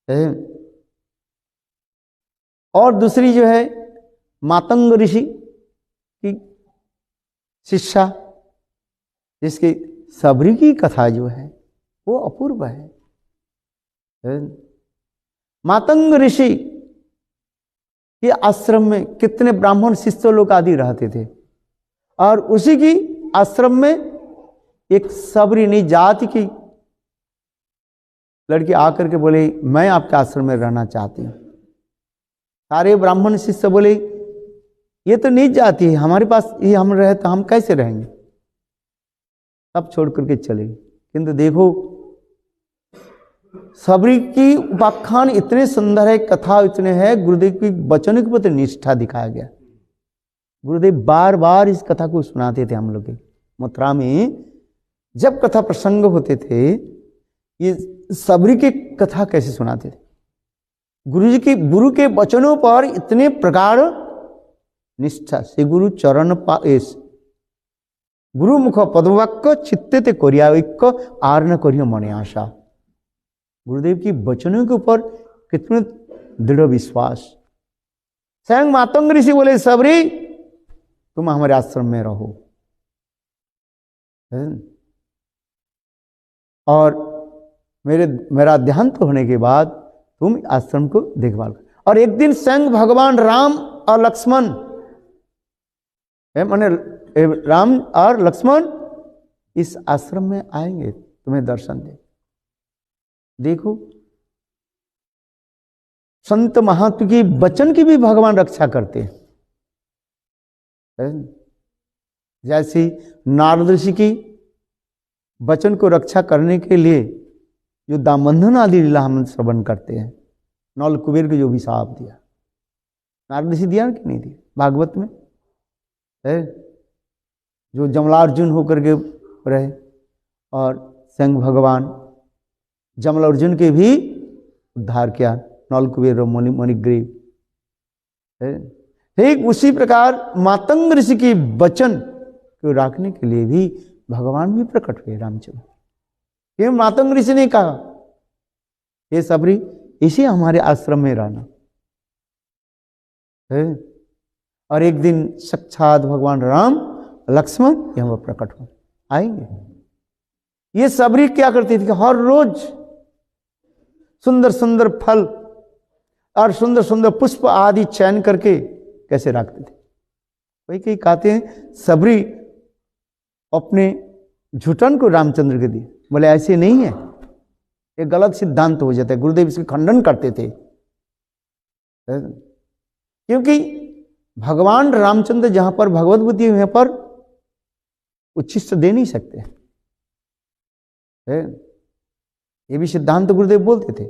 है। और दूसरी जो है मातंग ऋषि की शिष्या, जिसकी सबरी की कथा जो है वो अपूर्व है। मातंग ऋषि के आश्रम में कितने ब्राह्मण शिष्य लोग आदि रहते थे, और उसी की आश्रम में एक सबरी जाति की लड़की आकर के बोले, मैं आपके आश्रम में रहना चाहती हूँ। सारे ब्राह्मण शिष्य बोले, ये तो नीच जाति है, हमारे पास ये हम रहे तो हम कैसे रहेंगे, सब छोड़ करके चले। किंतु देखो सबरी की उपाख्यान इतने सुंदर है, कथा इतने है, गुरुदेव की वचन के प्रति निष्ठा दिखाया गया। गुरुदेव बार बार इस कथा को सुनाते थे। हम लोग के मथुरा में जब कथा प्रसंग होते थे, ये सबरी की कथा कैसे सुनाते थे। गुरु के वचनों पर इतने प्रकार निष्ठा से, गुरु चरण पाएस गुरु मुख पदवाक्य चित्ते ते करिया आर न करियो मने आशा। गुरुदेव की वचनों के ऊपर कितने दृढ़ विश्वास। स्वयं मातंग ऋषि बोले सबरी तुम हमारे आश्रम में रहो, और मेरा देहांत होने के बाद तुम आश्रम को देखभाल कर। और एक दिन स्वयं भगवान राम और लक्ष्मण, माने राम और लक्ष्मण इस आश्रम में आएंगे तुम्हें दर्शन दे। देखो संत महात्मा की वचन की भी भगवान रक्षा करते हैं। जैसी नारद ऋषि की वचन को रक्षा करने के लिए जो दामबंधन आदि लीला हम श्रवण करते हैं, नौल कुबेर को जो भी शाप दिया, नारद ऋषि दिया कि नहीं दिया? भागवत में है जो जमलार्जुन होकर के रहे, और स्वयं भगवान जमलार्जुन के भी उद्धार किया, नौल कुबेर मणिग्रीव। ठीक उसी प्रकार मातंग ऋषि की वचन को रखने के लिए भी भगवान भी प्रकट हुए रामचंद्र। ये मातंग ऋषि ने कहा ये सबरी इसी हमारे आश्रम में रहना है। और एक दिन साक्षात भगवान राम लक्ष्मण यहाँ पर प्रकट हो आएंगे। ये सबरी क्या करती थी कि हर रोज सुंदर सुंदर फल और सुंदर सुंदर पुष्प आदि चयन करके कैसे रखते थे। वही कई कहते हैं सबरी अपने झूठन को रामचंद्र के दिए, बोले ऐसे नहीं है, ये गलत सिद्धांत हो जाता है। गुरुदेव इसके खंडन करते थे, क्योंकि भगवान रामचंद्र जहां पर भगवत बुद्धि वहां पर उच्छिष्ट दे नहीं सकते है। ये भी सिद्धांत गुरुदेव बोलते थे।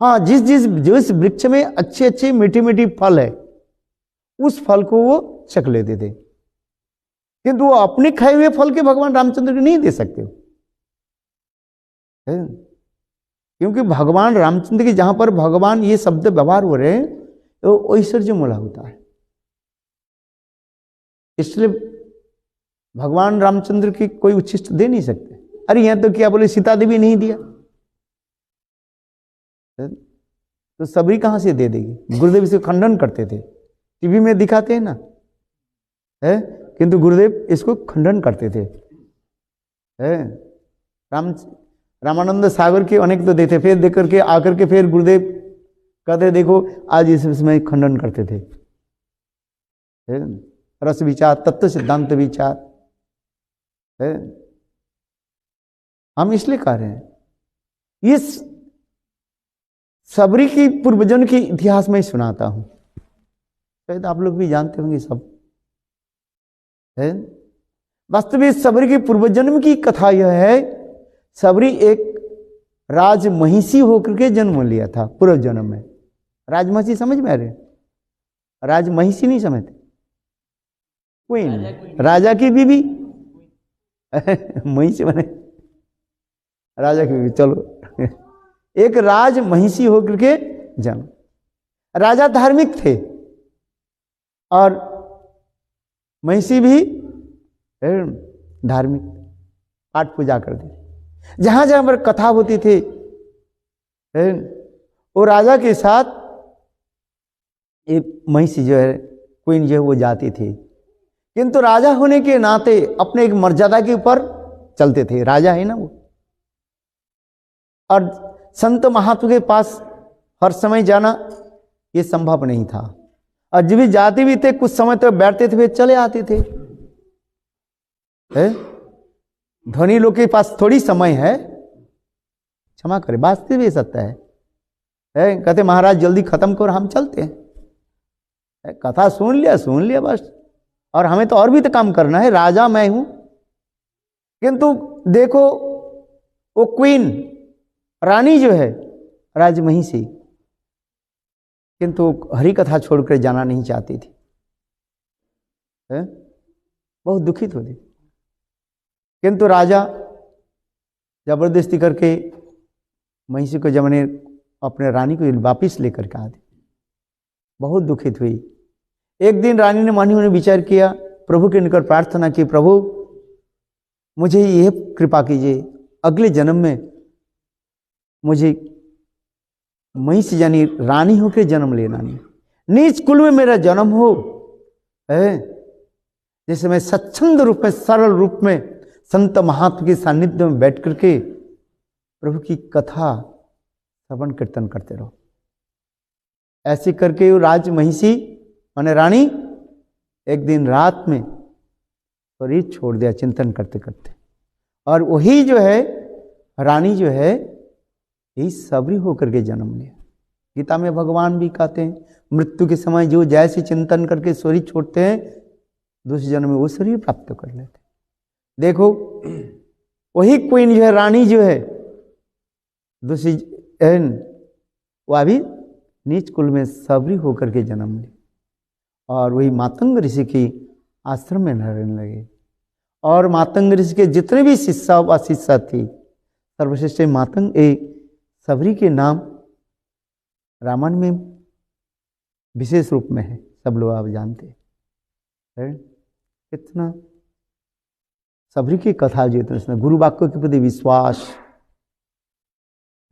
हाँ, जिस वृक्ष में अच्छे अच्छे मीठी मीठी फल है उस फल को वो चख लेते थे, किंतु वो अपने खाए हुए फल के भगवान रामचंद्र को नहीं दे सकते है। क्योंकि भगवान रामचंद्र की जहां पर भगवान ये शब्द व्यवहार हो रहे हैं तो ऐश्वर्य मोला होता है। इसलिए भगवान रामचंद्र की कोई उच्छिष्ट दे नहीं सकते। अरे यहां तो क्या बोले सीता देवी नहीं दिया तो सबरी कहां से दे देगी। गुरुदेव इसे खंडन करते थे, टीवी में दिखाते हैं ना है, किंतु गुरुदेव इसको खंडन करते थे है। रामानंद सागर के अनेक तो देते, फिर देख करके आकर के फिर गुरुदेव कहते देखो आज इसमें खंडन करते थे है? रस विचार, तत्व सिद्धांत विचार है। हम इसलिए कह रहे हैं इस सबरी की पूर्वजन की इतिहास में सुनाता हूं, शायद आप लोग भी जानते होंगे सब है। वास्तविक सबरी के पूर्वजन्म की कथा यह है, सबरी एक राज महिषी होकर के जन्म लिया था पूर्व जन्म में। राजमहिषी समझ में आ रहे? राज महिषी नहीं समझते? क्वीन, राजा की बीबी महिषी बने राजा की बीबी। चलो, एक राज महिषी होकर के जन्म। राजा धार्मिक थे और महिषी भी धार्मिक, पाठ पूजा करते। जहां जहां पर कथा होती थी वो राजा के साथ एक महिषी जो है क्वीन जो है वो जाती थी, किंतु राजा होने के नाते अपने एक मर्यादा के ऊपर चलते थे। राजा है ना वो। और संत महात्मा के पास हर समय जाना ये संभव नहीं था, और जब भी जाते भी थे कुछ समय तो बैठते थे फिर चले आते थे है? धनी लोग के पास थोड़ी समय है, क्षमा करें वास्तव भी सकता है कहते महाराज जल्दी खत्म करो हम चलते हैं। कथा सुन लिया बस, और हमें तो और भी तो काम करना है, राजा मैं हूं। किंतु देखो वो क्वीन रानी जो है राजमहिषी, किंतु हरि कथा छोड़कर जाना नहीं चाहती थी है? बहुत दुखित होती। किंतु राजा जबरदस्ती करके महिषी को जमने अपने रानी को वापिस लेकर के आते, बहुत दुखित हुई। एक दिन रानी ने मानी ने विचार किया, प्रभु के निकट प्रार्थना की, प्रभु मुझे यह कृपा कीजिए अगले जन्म में मुझे महिष यानी रानी होकर जन्म लेना नहीं, नीच कुल में मेरा जन्म हो है, जैसे मैं स्वच्छंद रूप में सरल रूप में संत महात्मा के सानिध्य में बैठ करके प्रभु की कथा श्रवण कीर्तन करते रहो। ऐसे करके वो राज महिषी माने रानी एक दिन रात में शरीर छोड़ दिया चिंतन करते करते, और वही जो है रानी जो है यही सबरी होकर के जन्म लिया। गीता में भगवान भी कहते हैं मृत्यु के समय जो जैसे चिंतन करके शरीर छोड़ते हैं दूसरे जन्म में वो शरीर प्राप्त कर लेते। देखो वही क्वीन जो है रानी जो है दूसरी वो अभी नीच कुल में सबरी होकर के जन्म ली, और वही मातंग ऋषि की आश्रम में रहने लगे। और मातंग ऋषि के जितने भी शिष्य व शिष्या थी सर्वश्रेष्ठ मातंग सबरी के नाम रामायण में विशेष रूप में है, सब लोग आप जानते हैं। कितना सबरी की कथा जो इतना गुरु वाक्य के प्रति विश्वास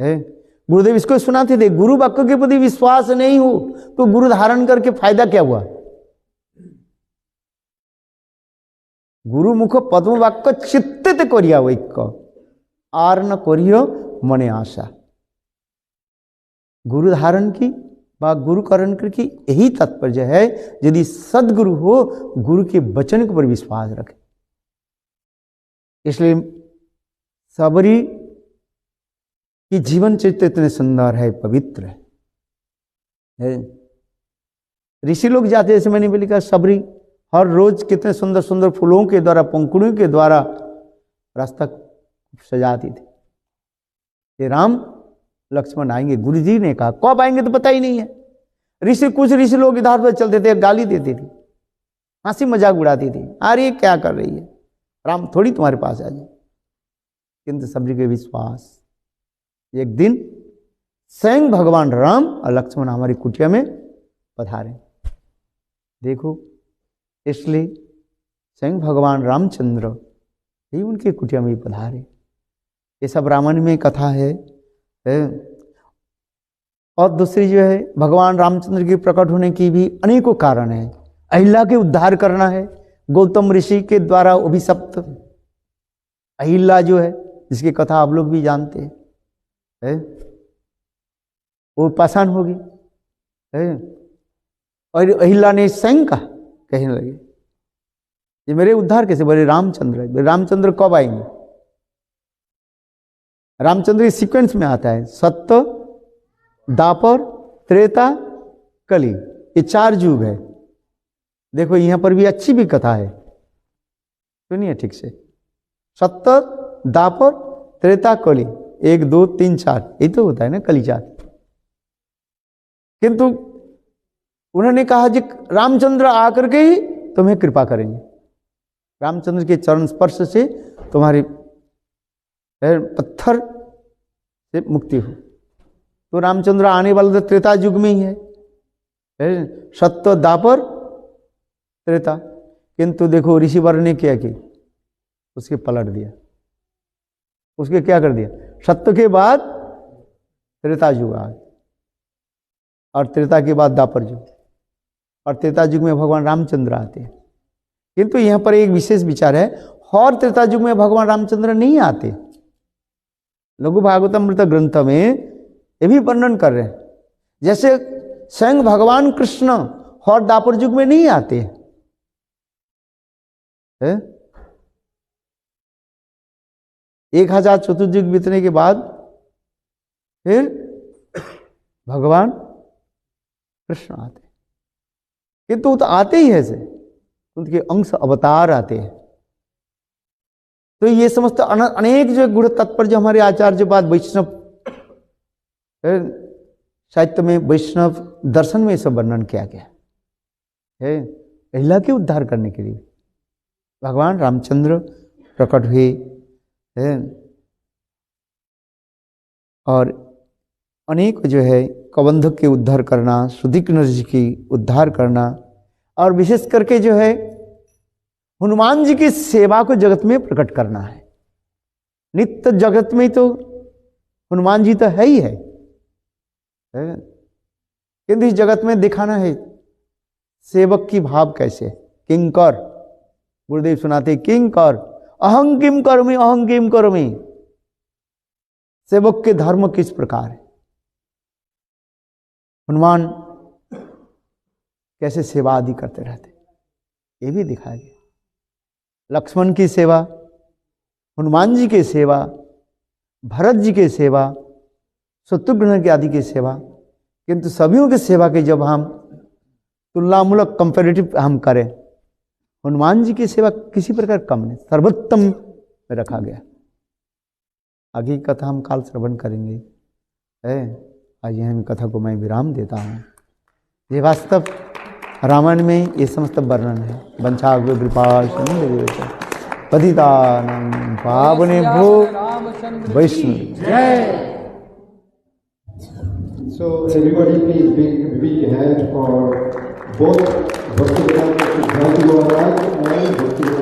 है। गुरुदेव इसको सुनाते थे, गुरु वाक्य के प्रति विश्वास नहीं हो तो गुरु धारण करके फायदा क्या हुआ। गुरु मुख पद्म वाक्य चित्तित करिया वैक्य आर न करियो मने आशा। गुरु धारण की व गुरु करण की यही तात्पर्य है, यदि सदगुरु हो गुरु के वचन के ऊपर विश्वास रखे। इसलिए सबरी की जीवन चरित्र इतने सुंदर है, पवित्र है। ऋषि लोग जाते, जैसे मैंने भी लिखा, सबरी हर रोज कितने सुंदर सुंदर फूलों के द्वारा पंखुड़ियों के द्वारा रास्ता सजाती थी। ये राम लक्ष्मण आएंगे, गुरु जी ने कहा, कब आएंगे तो पता ही नहीं है। कुछ ऋषि लोग इधर उधर चलते थे, गाली देते थे, हंसी मजाक उड़ाती थी, अरे क्या कर रही है, राम थोड़ी तुम्हारे पास आ जाए। किंतु सबरी के विश्वास, एक दिन स्वयं भगवान राम और लक्ष्मण हमारी कुटिया में पधारे। देखो इसलिए स्वयं भगवान रामचंद्र ही उनके कुटिया में पधारे। ये सब रामायण में कथा है। और दूसरी जो है भगवान रामचंद्र के प्रकट होने की भी अनेकों कारण है। अहिल्या के उद्धार करना है, गौतम ऋषि के द्वारा अभिशप्त अहिल्या जो है, जिसकी कथा आप लोग भी जानते हैं, वो पाषाण होगी और अहिल्या ने स्वयं का कहने लगे ये मेरे उद्धार कैसे, बोले रामचंद्र है। रामचंद्र कब आएंगे? रामचंद्र के सीक्वेंस में आता है सत्य, दापर, त्रेता, कली, ये 4 युग है। देखो यहां पर भी अच्छी भी कथा है, सुनिए ठीक से। सत्य, दापर, त्रेता, कली, 1 2 3 4 यही तो होता है ना, कली 4। किंतु उन्होंने कहा जी रामचंद्र आकर के ही तुम्हें कृपा करेंगे, रामचंद्र के चरण स्पर्श से तुम्हारे पत्थर से मुक्ति हो। तो रामचंद्र आने वाला तो त्रेता युग में ही है, सत्य, दापर, त्रेता। किंतु देखो ऋषिवर ने क्या किया, उसके पलट दिया, उसके क्या कर दिया, सत्य के बाद त्रेता युग आ गया, और त्रेता के बाद दापर युग, और त्रेता युग में भगवान रामचंद्र आते हैं। किंतु यहां पर एक विशेष विचार है, और त्रेता युग में भगवान रामचंद्र नहीं आते। लघु भागवतमृत ग्रंथ में ये भी वर्णन कर रहे हैं, जैसे स्वयं भगवान कृष्ण और दापर युग में नहीं आते हैं। 1000 चतुर्युग बीतने के बाद फिर भगवान कृष्ण आते, किंतु वो तो आते ही ऐसे, उनके अंश अवतार आते हैं। तो ये समस्त अनेक जो गुण तत्पर जो हमारे आचार्य बाद वैष्णव साहित्य में, वैष्णव दर्शन में सब वर्णन किया गया है। अहिल्या के उद्धार करने के लिए भगवान रामचंद्र प्रकट हुए है, और अनेक जो है कबंधक के उद्धार करना, सुदीक्न ऋषि की उद्धार करना, और विशेष करके जो है हनुमान जी की सेवा को जगत में प्रकट करना है। नित्य जगत में तो हनुमान जी तो है ही है, किंतु इस जगत में दिखाना है सेवक की भाव कैसे। किंकर, गुरुदेव सुनाते किंकर अहं किम करोमि, अहं किम करोमि। सेवक के धर्म किस प्रकार है, हनुमान कैसे सेवा आदि करते रहते, ये भी दिखाया गया। लक्ष्मण की सेवा, हनुमान जी की सेवा, भरत जी की सेवा, शत्रुघ्न के आदि की सेवा, किंतु सभी की सेवा की जब हम तुलनामूलक कंपेरेटिव हम करें, हनुमान जी की सेवा किसी प्रकार कम नहीं, सर्वोत्तम में रखा गया। आगे की कथा हम काल श्रवण करेंगे। आज यह कथा को मैं विराम देता हूँ। ये वास्तव रामायण में ये समस्त वर्णन है। वंशाग्र कृपा पतितानां पावनेभ्यो वैष्णव जय। So everybody please big hand for both Bhaktivedanta Siddhanti Maharaj and Bhaktivedanta